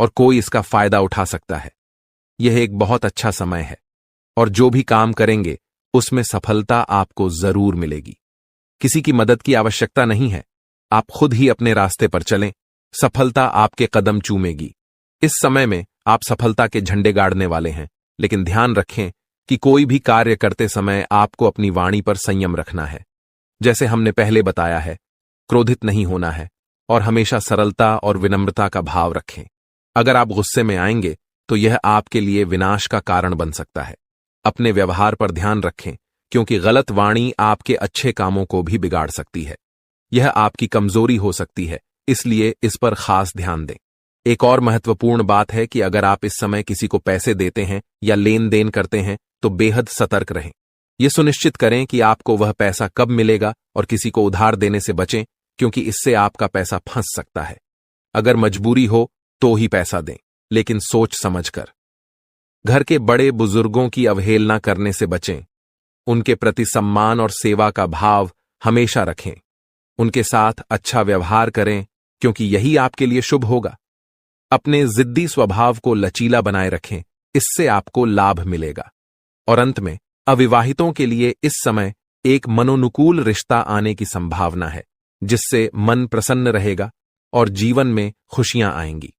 और कोई इसका फायदा उठा सकता है। यह एक बहुत अच्छा समय है और जो भी काम करेंगे उसमें सफलता आपको जरूर मिलेगी। किसी की मदद की आवश्यकता नहीं है, आप खुद ही अपने रास्ते पर चलें, सफलता आपके कदम चूमेगी। इस समय में आप सफलता के झंडे गाड़ने वाले हैं, लेकिन ध्यान रखें कि कोई भी कार्य करते समय आपको अपनी वाणी पर संयम रखना है। जैसे हमने पहले बताया है, क्रोधित नहीं होना है और हमेशा सरलता और विनम्रता का भाव रखें। अगर आप गुस्से में आएंगे तो यह आपके लिए विनाश का कारण बन सकता है। अपने व्यवहार पर ध्यान रखें, क्योंकि गलत वाणी आपके अच्छे कामों को भी बिगाड़ सकती है। यह आपकी कमजोरी हो सकती है, इसलिए इस पर खास ध्यान दें। एक और महत्वपूर्ण बात है कि अगर आप इस समय किसी को पैसे देते हैं या लेन देन करते हैं तो बेहद सतर्क रहें। यह सुनिश्चित करें कि आपको वह पैसा कब मिलेगा और किसी को उधार देने से बचें, क्योंकि इससे आपका पैसा फंस सकता है। अगर मजबूरी हो तो ही पैसा दें, लेकिन सोच समझकर। घर के बड़े बुजुर्गों की अवहेलना करने से बचें। उनके प्रति सम्मान और सेवा का भाव हमेशा रखें। उनके साथ अच्छा व्यवहार करें, क्योंकि यही आपके लिए शुभ होगा। अपने जिद्दी स्वभाव को लचीला बनाए रखें, इससे आपको लाभ मिलेगा। और अंत में अविवाहितों के लिए इस समय एक मनोनुकूल रिश्ता आने की संभावना है, जिससे मन प्रसन्न रहेगा और जीवन में खुशियां आएंगी।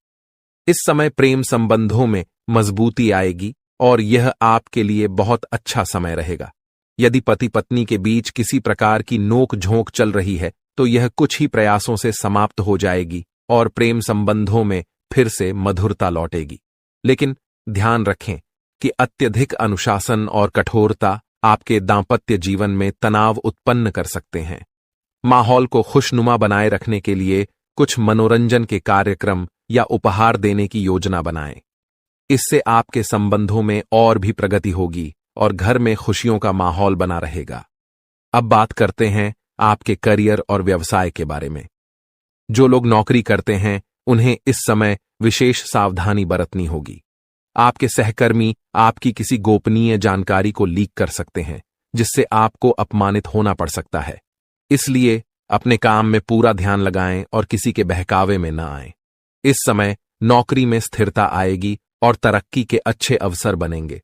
इस समय प्रेम संबंधों में मजबूती आएगी और यह आपके लिए बहुत अच्छा समय रहेगा। यदि पति पत्नी के बीच किसी प्रकार की नोक झोंक चल रही है तो यह कुछ ही प्रयासों से समाप्त हो जाएगी और प्रेम संबंधों में फिर से मधुरता लौटेगी। लेकिन ध्यान रखें कि अत्यधिक अनुशासन और कठोरता आपके दांपत्य जीवन में तनाव उत्पन्न कर सकते हैं। माहौल को खुशनुमा बनाए रखने के लिए कुछ मनोरंजन के कार्यक्रम या उपहार देने की योजना बनाएं। इससे आपके संबंधों में और भी प्रगति होगी और घर में खुशियों का माहौल बना रहेगा। अब बात करते हैं आपके करियर और व्यवसाय के बारे में। जो लोग नौकरी करते हैं उन्हें इस समय विशेष सावधानी बरतनी होगी। आपके सहकर्मी आपकी किसी गोपनीय जानकारी को लीक कर सकते हैं, जिससे आपको अपमानित होना पड़ सकता है। इसलिए अपने काम में पूरा ध्यान लगाएं और किसी के बहकावे में न आएं। इस समय नौकरी में स्थिरता आएगी और तरक्की के अच्छे अवसर बनेंगे।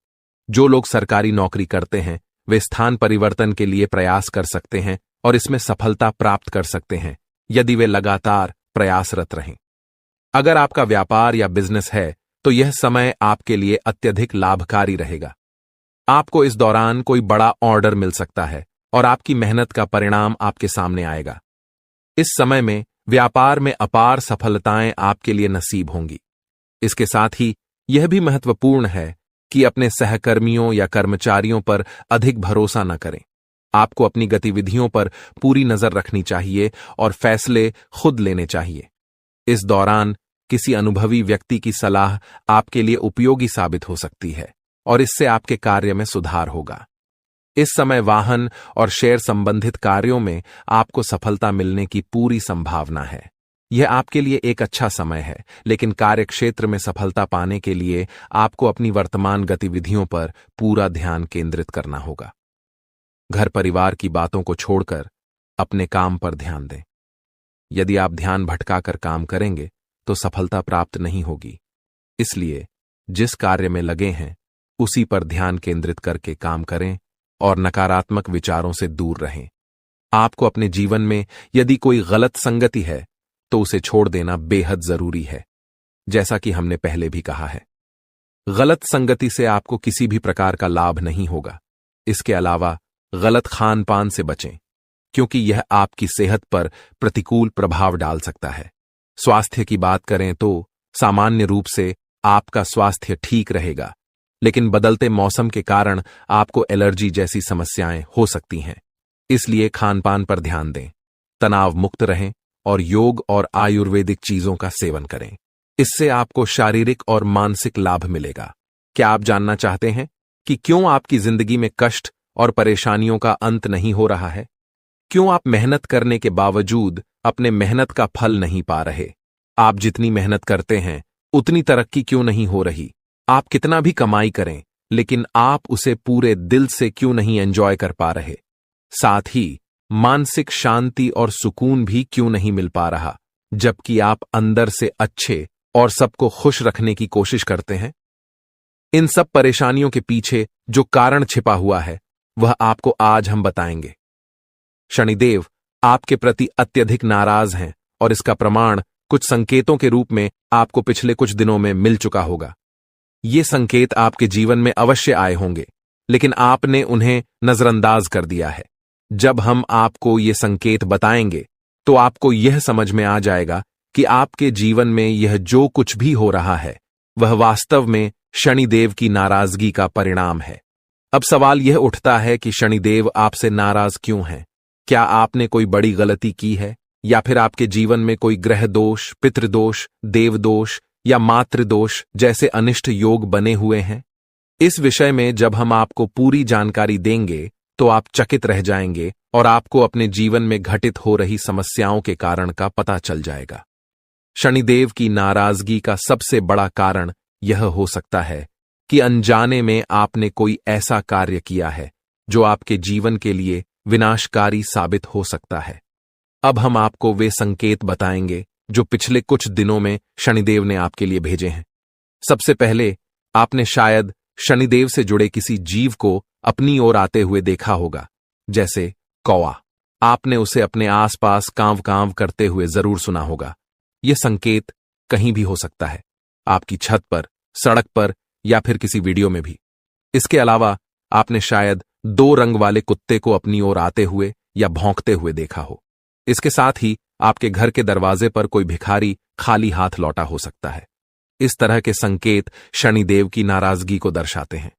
जो लोग सरकारी नौकरी करते हैं वे स्थान परिवर्तन के लिए प्रयास कर सकते हैं और इसमें सफलता प्राप्त कर सकते हैं, यदि वे लगातार प्रयासरत रहें। अगर आपका व्यापार या बिजनेस है तो यह समय आपके लिए अत्यधिक लाभकारी रहेगा। आपको इस दौरान कोई बड़ा ऑर्डर मिल सकता है और आपकी मेहनत का परिणाम आपके सामने आएगा। इस समय में व्यापार में अपार सफलताएं आपके लिए नसीब होंगी। इसके साथ ही यह भी महत्वपूर्ण है कि अपने सहकर्मियों या कर्मचारियों पर अधिक भरोसा न करें। आपको अपनी गतिविधियों पर पूरी नजर रखनी चाहिए और फैसले खुद लेने चाहिए। इस दौरान किसी अनुभवी व्यक्ति की सलाह आपके लिए उपयोगी साबित हो सकती है और इससे आपके कार्य में सुधार होगा। इस समय वाहन और शेयर संबंधित कार्यों में आपको सफलता मिलने की पूरी संभावना है। यह आपके लिए एक अच्छा समय है, लेकिन कार्यक्षेत्र में सफलता पाने के लिए आपको अपनी वर्तमान गतिविधियों पर पूरा ध्यान केंद्रित करना होगा। घर परिवार की बातों को छोड़कर अपने काम पर ध्यान दें। यदि आप ध्यान भटकाकर काम करेंगे तो सफलता प्राप्त नहीं होगी। इसलिए जिस कार्य में लगे हैं उसी पर ध्यान केंद्रित करके काम करें और नकारात्मक विचारों से दूर रहें। आपको अपने जीवन में यदि कोई गलत संगति है तो उसे छोड़ देना बेहद जरूरी है, जैसा कि हमने पहले भी कहा है। गलत संगति से आपको किसी भी प्रकार का लाभ नहीं होगा। इसके अलावा गलत खान पान से बचें, क्योंकि यह आपकी सेहत पर प्रतिकूल प्रभाव डाल सकता है। स्वास्थ्य की बात करें तो सामान्य रूप से आपका स्वास्थ्य ठीक रहेगा, लेकिन बदलते मौसम के कारण आपको एलर्जी जैसी समस्याएं हो सकती हैं। इसलिए खान पान पर ध्यान दें, तनाव मुक्त रहें और योग और आयुर्वेदिक चीजों का सेवन करें। इससे आपको शारीरिक और मानसिक लाभ मिलेगा। क्या आप जानना चाहते हैं कि क्यों आपकी जिंदगी में कष्ट और परेशानियों का अंत नहीं हो रहा है? क्यों आप मेहनत करने के बावजूद अपने मेहनत का फल नहीं पा रहे? आप जितनी मेहनत करते हैं उतनी तरक्की क्यों नहीं हो रही? आप कितना भी कमाई करें, लेकिन आप उसे पूरे दिल से क्यों नहीं एंजॉय कर पा रहे? साथ ही मानसिक शांति और सुकून भी क्यों नहीं मिल पा रहा, जबकि आप अंदर से अच्छे और सबको खुश रखने की कोशिश करते हैं? इन सब परेशानियों के पीछे जो कारण छिपा हुआ है वह आपको आज हम बताएंगे। शनिदेव आपके प्रति अत्यधिक नाराज हैं और इसका प्रमाण कुछ संकेतों के रूप में आपको पिछले कुछ दिनों में मिल चुका होगा। ये संकेत आपके जीवन में अवश्य आए होंगे, लेकिन आपने उन्हें नजरअंदाज कर दिया है। जब हम आपको ये संकेत बताएंगे तो आपको यह समझ में आ जाएगा कि आपके जीवन में यह जो कुछ भी हो रहा है वह वास्तव में शनिदेव की नाराजगी का परिणाम है। अब सवाल यह उठता है कि शनिदेव आपसे नाराज क्यों हैं? क्या आपने कोई बड़ी गलती की है, या फिर आपके जीवन में कोई ग्रह दोष, पितृदोष, देवदोष या मातृदोष जैसे अनिष्ट योग बने हुए हैं? इस विषय में जब हम आपको पूरी जानकारी देंगे तो आप चकित रह जाएंगे और आपको अपने जीवन में घटित हो रही समस्याओं के कारण का पता चल जाएगा। शनिदेव की नाराजगी का सबसे बड़ा कारण यह हो सकता है कि अनजाने में आपने कोई ऐसा कार्य किया है जो आपके जीवन के लिए विनाशकारी साबित हो सकता है। अब हम आपको वे संकेत बताएंगे जो पिछले कुछ दिनों में शनिदेव ने आपके लिए भेजे हैं। सबसे पहले आपने शायद शनिदेव से जुड़े किसी जीव को अपनी ओर आते हुए देखा होगा, जैसे कौवा। आपने उसे अपने आसपास कांव कांव करते हुए जरूर सुना होगा। यह संकेत कहीं भी हो सकता है, आपकी छत पर, सड़क पर या फिर किसी वीडियो में भी। इसके अलावा आपने शायद 2 रंग वाले कुत्ते को अपनी ओर आते हुए या भौंकते हुए देखा हो। इसके साथ ही आपके घर के दरवाजे पर कोई भिखारी खाली हाथ लौटा हो सकता है। इस तरह के संकेत शनिदेव की नाराजगी को दर्शाते हैं।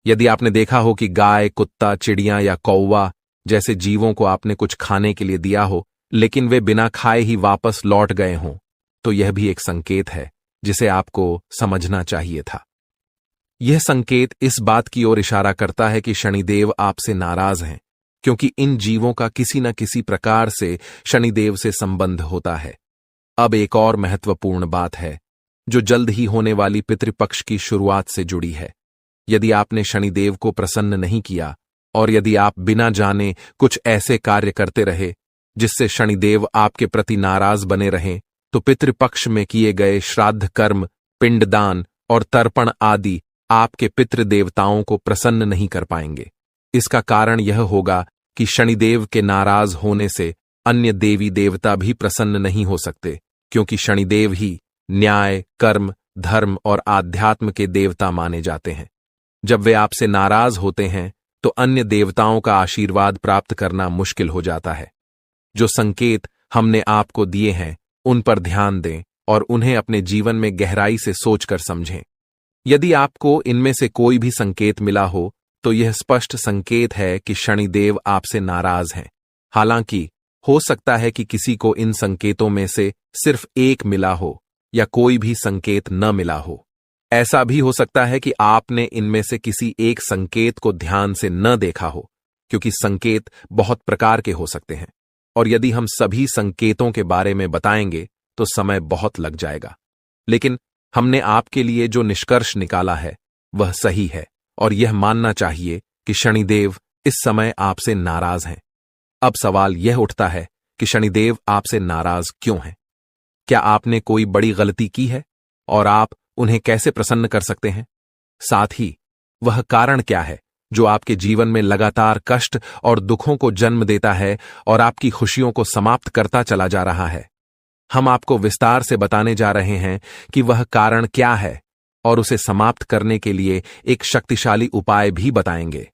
यदि आपने देखा हो कि गाय, कुत्ता, चिड़िया या कौवा जैसे जीवों को आपने कुछ खाने के लिए दिया हो, लेकिन वे बिना खाए ही वापस लौट गए हों, तो यह भी एक संकेत है जिसे आपको समझना चाहिए था। यह संकेत इस बात की ओर इशारा करता है कि शनिदेव आपसे नाराज हैं, क्योंकि इन जीवों का किसी न किसी प्रकार से शनिदेव से संबंध होता है। अब एक और महत्वपूर्ण बात है जो जल्द ही होने वाली पितृपक्ष की शुरुआत से जुड़ी है। यदि आपने शनिदेव को प्रसन्न नहीं किया और यदि आप बिना जाने कुछ ऐसे कार्य करते रहे जिससे शनिदेव आपके प्रति नाराज बने रहें, तो पितृपक्ष में किए गए श्राद्ध कर्म, पिंडदान और तर्पण आदि आपके पितृ देवताओं को प्रसन्न नहीं कर पाएंगे। इसका कारण यह होगा कि शनिदेव के नाराज होने से अन्य देवी देवता भी प्रसन्न नहीं हो सकते, क्योंकि शनिदेव ही न्याय, कर्म, धर्म और आध्यात्म के देवता माने जाते हैं। जब वे आपसे नाराज होते हैं तो अन्य देवताओं का आशीर्वाद प्राप्त करना मुश्किल हो जाता है। जो संकेत हमने आपको दिए हैं उन पर ध्यान दें और उन्हें अपने जीवन में गहराई से सोचकर समझें। यदि आपको इनमें से कोई भी संकेत मिला हो तो यह स्पष्ट संकेत है कि शनिदेव आपसे नाराज हैं। हालांकि हो सकता है कि किसी को इन संकेतों में से सिर्फ एक मिला हो या कोई भी संकेत न मिला हो। ऐसा भी हो सकता है कि आपने इनमें से किसी एक संकेत को ध्यान से न देखा हो, क्योंकि संकेत बहुत प्रकार के हो सकते हैं और यदि हम सभी संकेतों के बारे में बताएंगे तो समय बहुत लग जाएगा। लेकिन हमने आपके लिए जो निष्कर्ष निकाला है वह सही है और यह मानना चाहिए कि शनिदेव इस समय आपसे नाराज हैं। अब सवाल यह उठता है कि शनिदेव आपसे नाराज क्यों हैं? क्या आपने कोई बड़ी गलती की है और आप उन्हें कैसे प्रसन्न कर सकते हैं? साथ ही वह कारण क्या है जो आपके जीवन में लगातार कष्ट और दुखों को जन्म देता है और आपकी खुशियों को समाप्त करता चला जा रहा है? हम आपको विस्तार से बताने जा रहे हैं कि वह कारण क्या है और उसे समाप्त करने के लिए एक शक्तिशाली उपाय भी बताएंगे।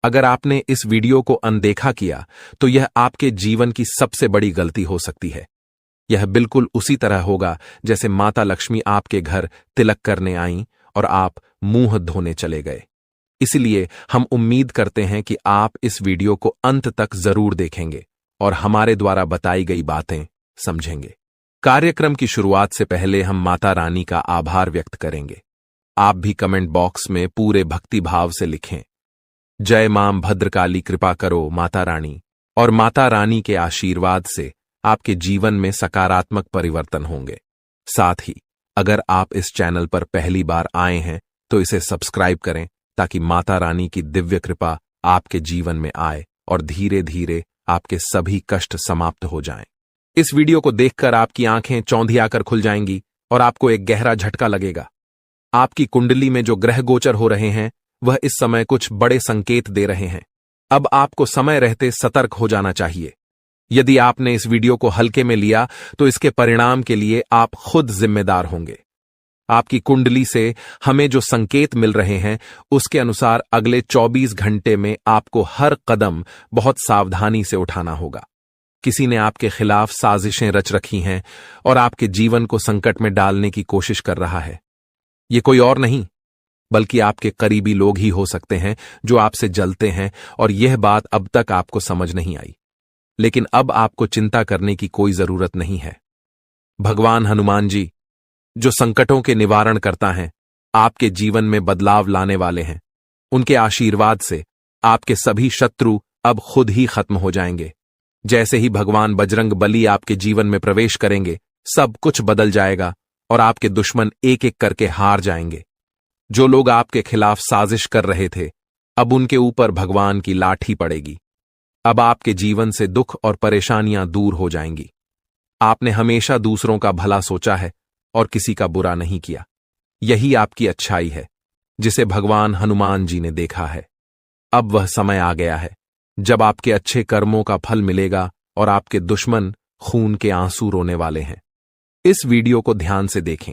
अगर आपने इस वीडियो को अनदेखा किया तो यह आपके जीवन की सबसे बड़ी गलती हो सकती है। यह बिल्कुल उसी तरह होगा जैसे माता लक्ष्मी आपके घर तिलक करने आईं और आप मुंह धोने चले गए। इसलिए हम उम्मीद करते हैं कि आप इस वीडियो को अंत तक जरूर देखेंगे और हमारे द्वारा बताई गई बातें समझेंगे। कार्यक्रम की शुरुआत से पहले हम माता रानी का आभार व्यक्त करेंगे। आप भी कमेंट बॉक्स में पूरे भक्ति भाव से लिखें, जय मां भद्रकाली कृपा करो माता रानी, और माता रानी के आशीर्वाद से आपके जीवन में सकारात्मक परिवर्तन होंगे। साथ ही अगर आप इस चैनल पर पहली बार आए हैं तो इसे सब्सक्राइब करें ताकि माता रानी की दिव्य कृपा आपके जीवन में आए और धीरे धीरे आपके सभी कष्ट समाप्त हो जाएं। इस वीडियो को देखकर आपकी आंखें चौंधियाकर खुल जाएंगी और आपको एक गहरा झटका लगेगा। आपकी कुंडली में जो ग्रह गोचर हो रहे हैं वह इस समय कुछ बड़े संकेत दे रहे हैं। अब आपको समय रहते सतर्क हो जाना चाहिए। यदि आपने इस वीडियो को हल्के में लिया तो इसके परिणाम के लिए आप खुद जिम्मेदार होंगे। आपकी कुंडली से हमें जो संकेत मिल रहे हैं उसके अनुसार अगले 24 घंटे में आपको हर कदम बहुत सावधानी से उठाना होगा। किसी ने आपके खिलाफ साजिशें रच रखी हैं और आपके जीवन को संकट में डालने की कोशिश कर रहा है। ये कोई और नहीं बल्कि आपके करीबी लोग ही हो सकते हैं जो आपसे जलते हैं और यह बात अब तक आपको समझ नहीं आई। लेकिन अब आपको चिंता करने की कोई जरूरत नहीं है। भगवान हनुमान जी, जो संकटों के निवारण करता है, आपके जीवन में बदलाव लाने वाले हैं। उनके आशीर्वाद से आपके सभी शत्रु अब खुद ही खत्म हो जाएंगे। जैसे ही भगवान बजरंग बली आपके जीवन में प्रवेश करेंगे, सब कुछ बदल जाएगा और आपके दुश्मन एक एक करके हार जाएंगे। जो लोग आपके खिलाफ साजिश कर रहे थे, अब उनके ऊपर भगवान की लाठी पड़ेगी। अब आपके जीवन से दुख और परेशानियां दूर हो जाएंगी। आपने हमेशा दूसरों का भला सोचा है और किसी का बुरा नहीं किया। यही आपकी अच्छाई है जिसे भगवान हनुमान जी ने देखा है। अब वह समय आ गया है जब आपके अच्छे कर्मों का फल मिलेगा और आपके दुश्मन खून के आंसू रोने वाले हैं। इस वीडियो को ध्यान से देखें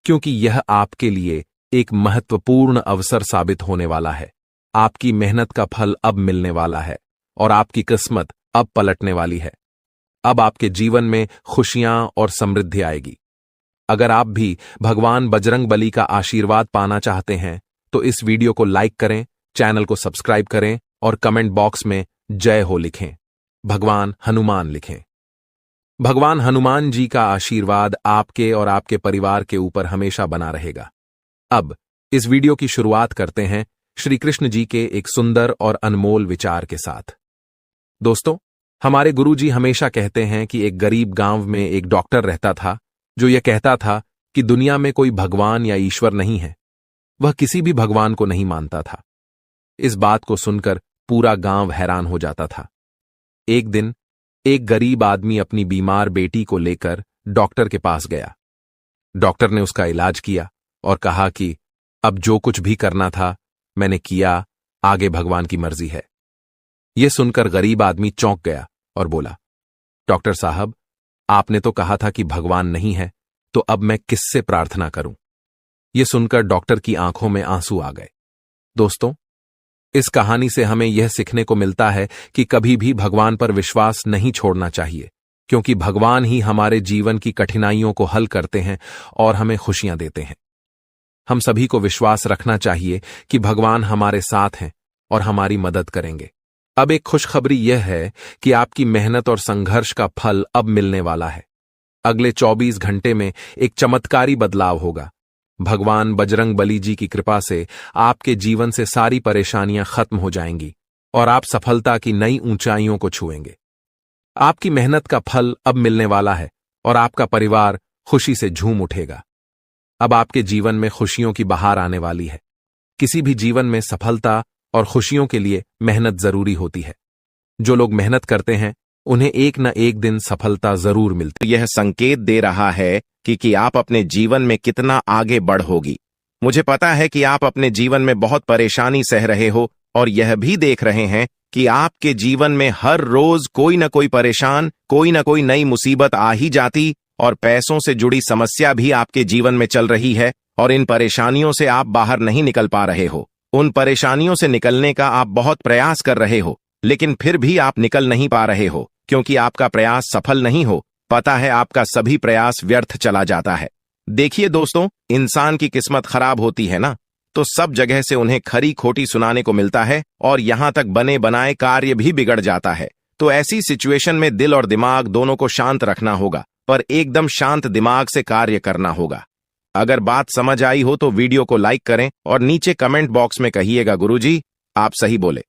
क्योंकि यह आपके लिए एक महत्वपूर्ण अवसर साबित होने वाला है। आपकी मेहनत का फल अब मिलने वाला है और आपकी किस्मत अब पलटने वाली है। अब आपके जीवन में खुशियां और समृद्धि आएगी। अगर आप भी भगवान बजरंग बली का आशीर्वाद पाना चाहते हैं तो इस वीडियो को लाइक करें, चैनल को सब्सक्राइब करें और कमेंट बॉक्स में जय हो लिखें, भगवान हनुमान लिखें। भगवान हनुमान जी का आशीर्वाद आपके और आपके परिवार के ऊपर हमेशा बना रहेगा। अब इस वीडियो की शुरुआत करते हैं श्री कृष्ण जी के एक सुंदर और अनमोल विचार के साथ। दोस्तों, हमारे गुरुजी हमेशा कहते हैं कि एक गरीब गांव में एक डॉक्टर रहता था जो यह कहता था कि दुनिया में कोई भगवान या ईश्वर नहीं है। वह किसी भी भगवान को नहीं मानता था। इस बात को सुनकर पूरा गांव हैरान हो जाता था। एक दिन एक गरीब आदमी अपनी बीमार बेटी को लेकर डॉक्टर के पास गया। डॉक्टर ने उसका इलाज किया और कहा कि अब जो कुछ भी करना था मैंने किया, आगे भगवान की मर्जी है। यह सुनकर गरीब आदमी चौंक गया और बोला, डॉक्टर साहब, आपने तो कहा था कि भगवान नहीं है, तो अब मैं किससे प्रार्थना करूं? यह सुनकर डॉक्टर की आंखों में आंसू आ गए। दोस्तों, इस कहानी से हमें यह सीखने को मिलता है कि कभी भी भगवान पर विश्वास नहीं छोड़ना चाहिए, क्योंकि भगवान ही हमारे जीवन की कठिनाइयों को हल करते हैं और हमें खुशियां देते हैं। हम सभी को विश्वास रखना चाहिए कि भगवान हमारे साथ हैं और हमारी मदद करेंगे। अब एक खुशखबरी यह है कि आपकी मेहनत और संघर्ष का फल अब मिलने वाला है। अगले 24 घंटे में एक चमत्कारी बदलाव होगा। भगवान बजरंग बली जी की कृपा से आपके जीवन से सारी परेशानियां खत्म हो जाएंगी और आप सफलता की नई ऊंचाइयों को छुएंगे। आपकी मेहनत का फल अब मिलने वाला है और आपका परिवार खुशी से झूम उठेगा। अब आपके जीवन में खुशियों की बहार आने वाली है। किसी भी जीवन में सफलता और खुशियों के लिए मेहनत जरूरी होती है। जो लोग मेहनत करते हैं उन्हें एक न एक दिन सफलता जरूर मिलती है। यह संकेत दे रहा है कि आप अपने जीवन में कितना आगे बढ़ोगी। मुझे पता है कि आप अपने जीवन में बहुत परेशानी सह रहे हो और यह भी देख रहे हैं कि आपके जीवन में हर रोज कोई न कोई परेशान, कोई न कोई नई मुसीबत आ ही जाती और पैसों से जुड़ी समस्या भी आपके जीवन में चल रही है और इन परेशानियों से आप बाहर नहीं निकल पा रहे हो। उन परेशानियों से निकलने का आप बहुत प्रयास कर रहे हो, लेकिन फिर भी आप निकल नहीं पा रहे हो क्योंकि आपका प्रयास सफल नहीं हो। पता है आपका सभी प्रयास व्यर्थ चला जाता है। देखिए दोस्तों, इंसान की किस्मत खराब होती है ना, तो सब जगह से उन्हें खरी खोटी सुनाने को मिलता है और यहां तक बने बनाए कार्य भी बिगड़ जाता है। तो ऐसी सिचुएशन में दिल और दिमाग दोनों को शांत रखना होगा, पर एकदम शांत दिमाग से कार्य करना होगा। अगर बात समझ आई हो तो वीडियो को लाइक करें और नीचे कमेंट बॉक्स में कहिएगा गुरुजी आप सही बोले।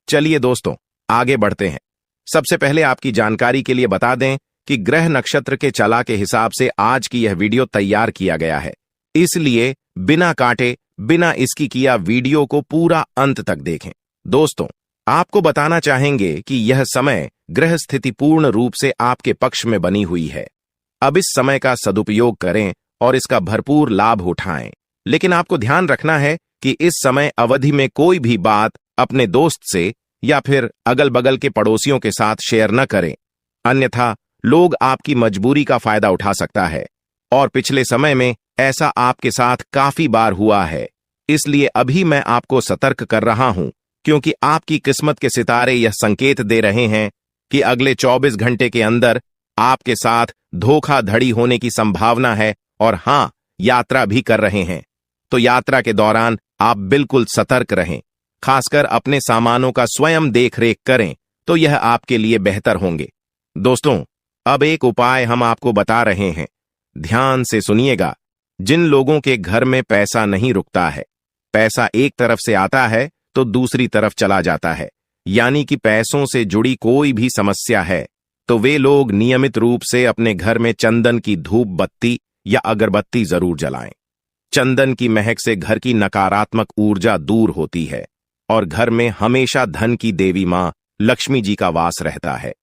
चलिए दोस्तों, आगे बढ़ते हैं। सबसे पहले आपकी जानकारी के लिए बता दें कि ग्रह नक्षत्र के चला के हिसाब से आज की यह वीडियो तैयार किया गया है, इसलिए बिना काटे बिना इसकी किया वीडियो को पूरा अंत तक देखें। दोस्तों, आपको बताना चाहेंगे कि यह समय ग्रह स्थिति पूर्ण रूप से आपके पक्ष में बनी हुई है। अब इस समय का सदुपयोग करें और इसका भरपूर लाभ उठाएं। लेकिन आपको ध्यान रखना है कि इस समय अवधि में कोई भी बात अपने दोस्त से या फिर अगल बगल के पड़ोसियों के साथ शेयर न करें, अन्यथा लोग आपकी मजबूरी का फायदा उठा सकता है और पिछले समय में ऐसा आपके साथ काफी बार हुआ है। इसलिए अभी मैं आपको सतर्क कर रहा हूं क्योंकि आपकी किस्मत के सितारे यह संकेत दे रहे हैं कि अगले 24 घंटे के अंदर आपके साथ धोखाधड़ी होने की संभावना है और हां, यात्रा भी कर रहे हैं। तो यात्रा के दौरान आप बिल्कुल सतर्क रहें, खासकर अपने सामानों का स्वयं देखरेख करें तो यह आपके लिए बेहतर होंगे। दोस्तों, अब एक उपाय हम आपको बता रहे हैं, ध्यान से सुनिएगा। जिन लोगों के घर में पैसा नहीं रुकता है, पैसा एक तरफ से आता है तो दूसरी तरफ चला जाता है, यानी कि पैसों से जुड़ी कोई भी समस्या है, तो वे लोग नियमित रूप से अपने घर में चंदन की धूप बत्ती या अगरबत्ती जरूर जलाएं। चंदन की महक से घर की नकारात्मक ऊर्जा दूर होती है और घर में हमेशा धन की देवी मां लक्ष्मी जी का वास रहता है।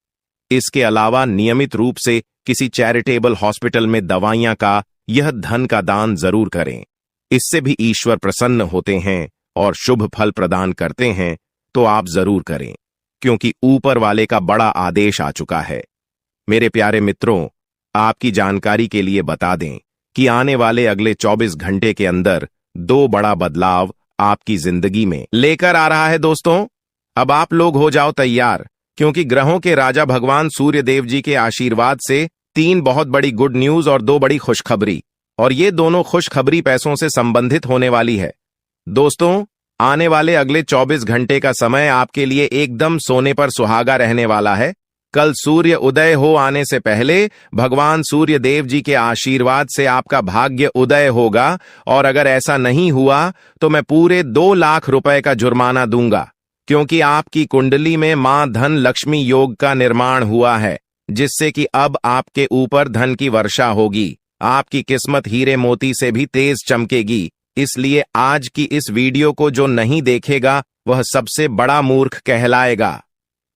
इसके अलावा नियमित रूप से किसी चैरिटेबल हॉस्पिटल में दवाइयां का यह धन का दान जरूर करें। इससे भी ईश्वर प्रसन्न होते हैं और शुभ फल प्रदान करते हैं, तो आप जरूर करें क्योंकि ऊपर वाले का बड़ा आदेश आ चुका है। मेरे प्यारे मित्रों, आपकी जानकारी के लिए बता दें कि आने वाले अगले 24 घंटे के अंदर 2 बड़ा बदलाव आपकी जिंदगी में लेकर आ रहा है। दोस्तों, अब आप लोग हो जाओ तैयार क्योंकि ग्रहों के राजा भगवान सूर्य देव जी के आशीर्वाद से 3 बहुत बड़ी गुड न्यूज और 2 बड़ी खुशखबरी, और ये दोनों खुशखबरी पैसों से संबंधित होने वाली है। दोस्तों, आने वाले अगले 24 घंटे का समय आपके लिए एकदम सोने पर सुहागा रहने वाला है। कल सूर्य उदय हो आने से पहले भगवान सूर्य देव जी के आशीर्वाद से आपका भाग्य उदय होगा, और अगर ऐसा नहीं हुआ तो मैं पूरे 2 लाख रुपए का जुर्माना दूंगा, क्योंकि आपकी कुंडली में मां धन लक्ष्मी योग का निर्माण हुआ है, जिससे कि अब आपके ऊपर धन की वर्षा होगी। आपकी किस्मत हीरे मोती से भी तेज चमकेगी। इसलिए आज की इस वीडियो को जो नहीं देखेगा वह सबसे बड़ा मूर्ख कहलाएगा।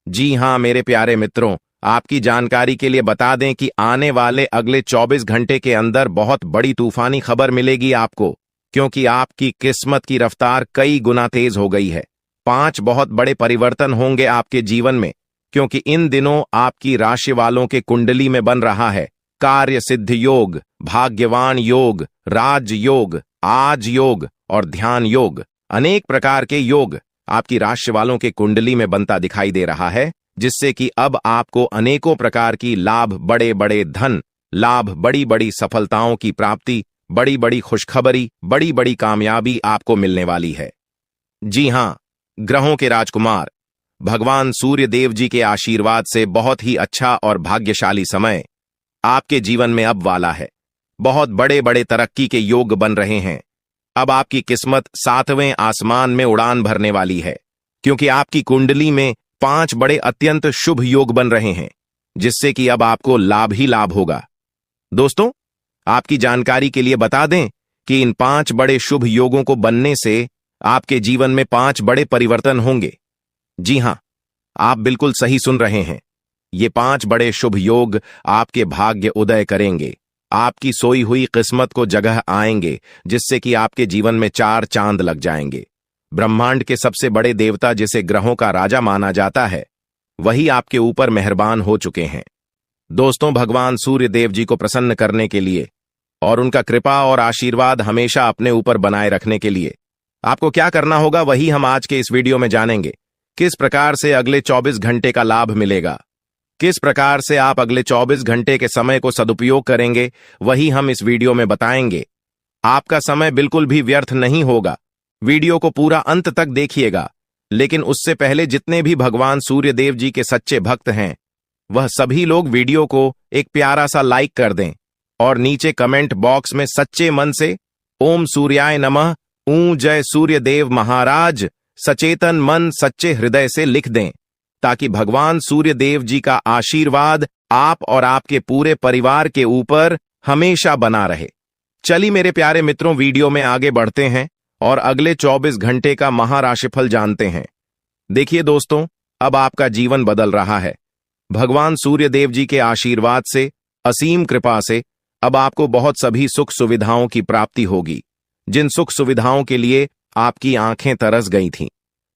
जी हां मेरे प्यारे मित्रों, आपकी जानकारी के लिए बता दें कि आने वाले अगले 24 घंटे के अंदर बहुत बड़ी तूफानी खबर मिलेगी आपको, क्योंकि आपकी किस्मत की रफ्तार कई गुना तेज हो गई है। 5 बहुत बड़े परिवर्तन होंगे आपके जीवन में, क्योंकि इन दिनों आपकी राशि वालों के कुंडली में बन रहा है कार्य सिद्ध योग, भाग्यवान योग, राज योग, आज योग और ध्यान योग। अनेक प्रकार के योग आपकी राशि वालों के कुंडली में बनता दिखाई दे रहा है, जिससे कि अब आपको अनेकों प्रकार की लाभ, बड़े बड़े धन लाभ, बड़ी बड़ी सफलताओं की प्राप्ति, बड़ी बड़ी खुशखबरी, बड़ी बड़ी कामयाबी आपको मिलने वाली है। जी हां, ग्रहों के राजकुमार भगवान सूर्य देव जी के आशीर्वाद से बहुत ही अच्छा और भाग्यशाली समय आपके जीवन में अब वाला है। बहुत बड़े बड़े तरक्की के योग बन रहे हैं। अब आपकी किस्मत 7वें आसमान में उड़ान भरने वाली है, क्योंकि आपकी कुंडली में 5 बड़े अत्यंत शुभ योग बन रहे हैं, जिससे कि अब आपको लाभ ही लाभ होगा। दोस्तों, आपकी जानकारी के लिए बता दें कि इन 5 बड़े शुभ योगों को बनने से आपके जीवन में 5 बड़े परिवर्तन होंगे। जी हां, आप बिल्कुल सही सुन रहे हैं। ये 5 बड़े शुभ योग आपके भाग्य उदय करेंगे, आपकी सोई हुई किस्मत को जगह आएंगे, जिससे कि आपके जीवन में 4 चांद लग जाएंगे। ब्रह्मांड के सबसे बड़े देवता, जिसे ग्रहों का राजा माना जाता है, वही आपके ऊपर मेहरबान हो चुके हैं। दोस्तों, भगवान सूर्य देव जी को प्रसन्न करने के लिए और उनका कृपा और आशीर्वाद हमेशा अपने ऊपर बनाए रखने के लिए आपको क्या करना होगा, वही हम आज के इस वीडियो में जानेंगे। किस प्रकार से अगले 24 घंटे का लाभ मिलेगा, किस प्रकार से आप अगले 24 घंटे के समय को सदुपयोग करेंगे, वही हम इस वीडियो में बताएंगे। आपका समय बिल्कुल भी व्यर्थ नहीं होगा। वीडियो को पूरा अंत तक देखिएगा, लेकिन उससे पहले जितने भी भगवान सूर्य देव जी के सच्चे भक्त हैं, वह सभी लोग वीडियो को एक प्यारा सा लाइक कर दें और नीचे कमेंट बॉक्स में सच्चे मन से ओम सूर्याय नमः, ऊं जय सूर्य देव महाराज, सचेतन मन सच्चे हृदय से लिख दें, ताकि भगवान सूर्य देव जी का आशीर्वाद आप और आपके पूरे परिवार के ऊपर हमेशा बना रहे। चलिए मेरे प्यारे मित्रों, वीडियो में आगे बढ़ते हैं और अगले 24 घंटे का महाराशिफल जानते हैं। देखिए दोस्तों, अब आपका जीवन बदल रहा है। भगवान सूर्य देव जी के आशीर्वाद से, असीम कृपा से अब आपको बहुत सभी सुख सुविधाओं की प्राप्ति होगी। जिन सुख सुविधाओं के लिए आपकी आंखें तरस गई थीं,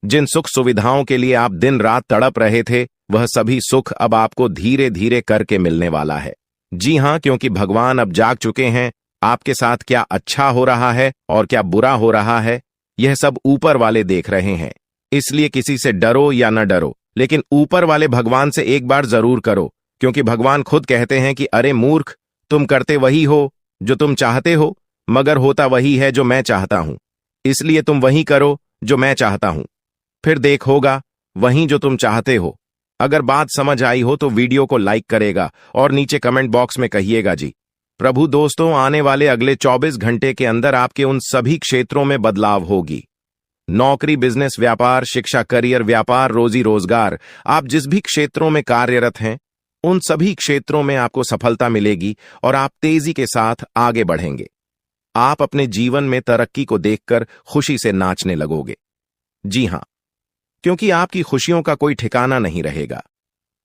जिन सुख सुविधाओं के लिए आप दिन रात तड़प रहे थे, वह सभी सुख अब आपको धीरे धीरे करके मिलने वाला है। जी हां, क्योंकि भगवान अब जाग चुके हैं। आपके साथ क्या अच्छा हो रहा है और क्या बुरा हो रहा है, यह सब ऊपर वाले देख रहे हैं। इसलिए किसी से डरो या न डरो, लेकिन ऊपर वाले भगवान से एक बार जरूर करो, क्योंकि भगवान खुद कहते हैं कि अरे मूर्ख, तुम करते वही हो जो तुम चाहते हो, मगर होता वही है जो मैं चाहता हूं। इसलिए तुम वही करो जो मैं चाहता हूं, फिर देख होगा वही जो तुम चाहते हो। अगर बात समझ आई हो तो वीडियो को लाइक करेगा और नीचे कमेंट बॉक्स में कहिएगा जी प्रभु। दोस्तों, आने वाले अगले 24 घंटे के अंदर आपके उन सभी क्षेत्रों में बदलाव होगी। नौकरी, बिजनेस, व्यापार, शिक्षा, करियर, व्यापार, रोजी रोजगार, आप जिस भी क्षेत्रों में कार्यरत हैं, उन सभी क्षेत्रों में आपको सफलता मिलेगी और आप तेजी के साथ आगे बढ़ेंगे। आप अपने जीवन में तरक्की को देखकर खुशी से नाचने लगोगे। जी हां, क्योंकि आपकी खुशियों का कोई ठिकाना नहीं रहेगा।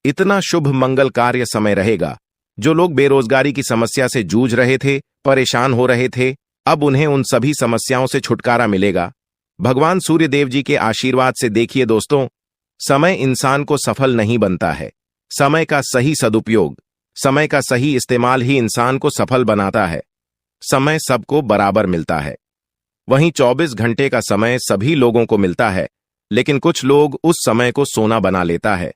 इतना शुभ मंगल कार्य समय रहेगा। जो लोग बेरोजगारी की समस्या से जूझ रहे थे, परेशान हो रहे थे, अब उन्हें उन सभी समस्याओं से छुटकारा मिलेगा भगवान सूर्य देव जी के आशीर्वाद से। देखिए दोस्तों, समय इंसान को सफल नहीं बनता है। समय का सही सदुपयोग, समय का सही इस्तेमाल ही इंसान को सफल बनाता है। समय सबको बराबर मिलता है। वहीं 24 घंटे का समय सभी लोगों को मिलता है, लेकिन कुछ लोग उस समय को सोना बना लेता है,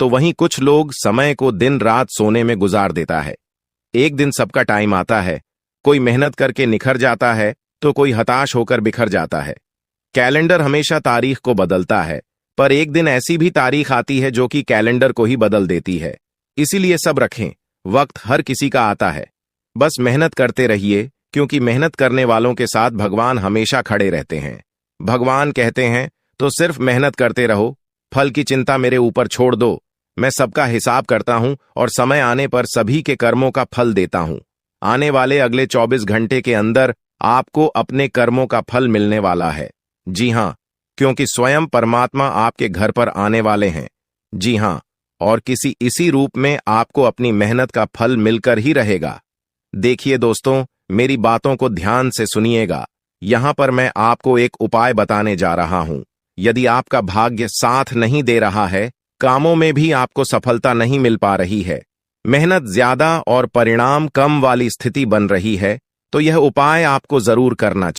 तो वहीं कुछ लोग समय को दिन रात सोने में गुजार देता है। एक दिन सबका टाइम आता है, कोई मेहनत करके निखर जाता है तो कोई हताश होकर बिखर जाता है। कैलेंडर हमेशा तारीख को बदलता है, पर एक दिन ऐसी भी तारीख आती है जो कि कैलेंडर को ही बदल देती है। इसीलिए सब रखें, वक्त हर किसी का आता है। बस मेहनत करते रहिए, क्योंकि मेहनत करने वालों के साथ भगवान हमेशा खड़े रहते हैं। भगवान कहते हैं तो सिर्फ मेहनत करते रहो, फल की चिंता मेरे ऊपर छोड़ दो। मैं सबका हिसाब करता हूं और समय आने पर सभी के कर्मों का फल देता हूं। आने वाले अगले 24 घंटे के अंदर आपको अपने कर्मों का फल मिलने वाला है। जी हां, क्योंकि स्वयं परमात्मा आपके घर पर आने वाले हैं। जी हां, और किसी इसी रूप में आपको अपनी मेहनत का फल मिलकर ही रहेगा। देखिए दोस्तों, मेरी बातों को ध्यान से सुनिएगा। यहां पर मैं आपको एक उपाय बताने जा रहा हूं। यदि आपका भाग्य साथ नहीं दे रहा है, कामों में भी आपको सफलता नहीं मिल पा रही है, मेहनत ज्यादा और परिणाम कम वाली स्थिति बन रही है, तो यह उपाय आपको जरूर करना चाहिए।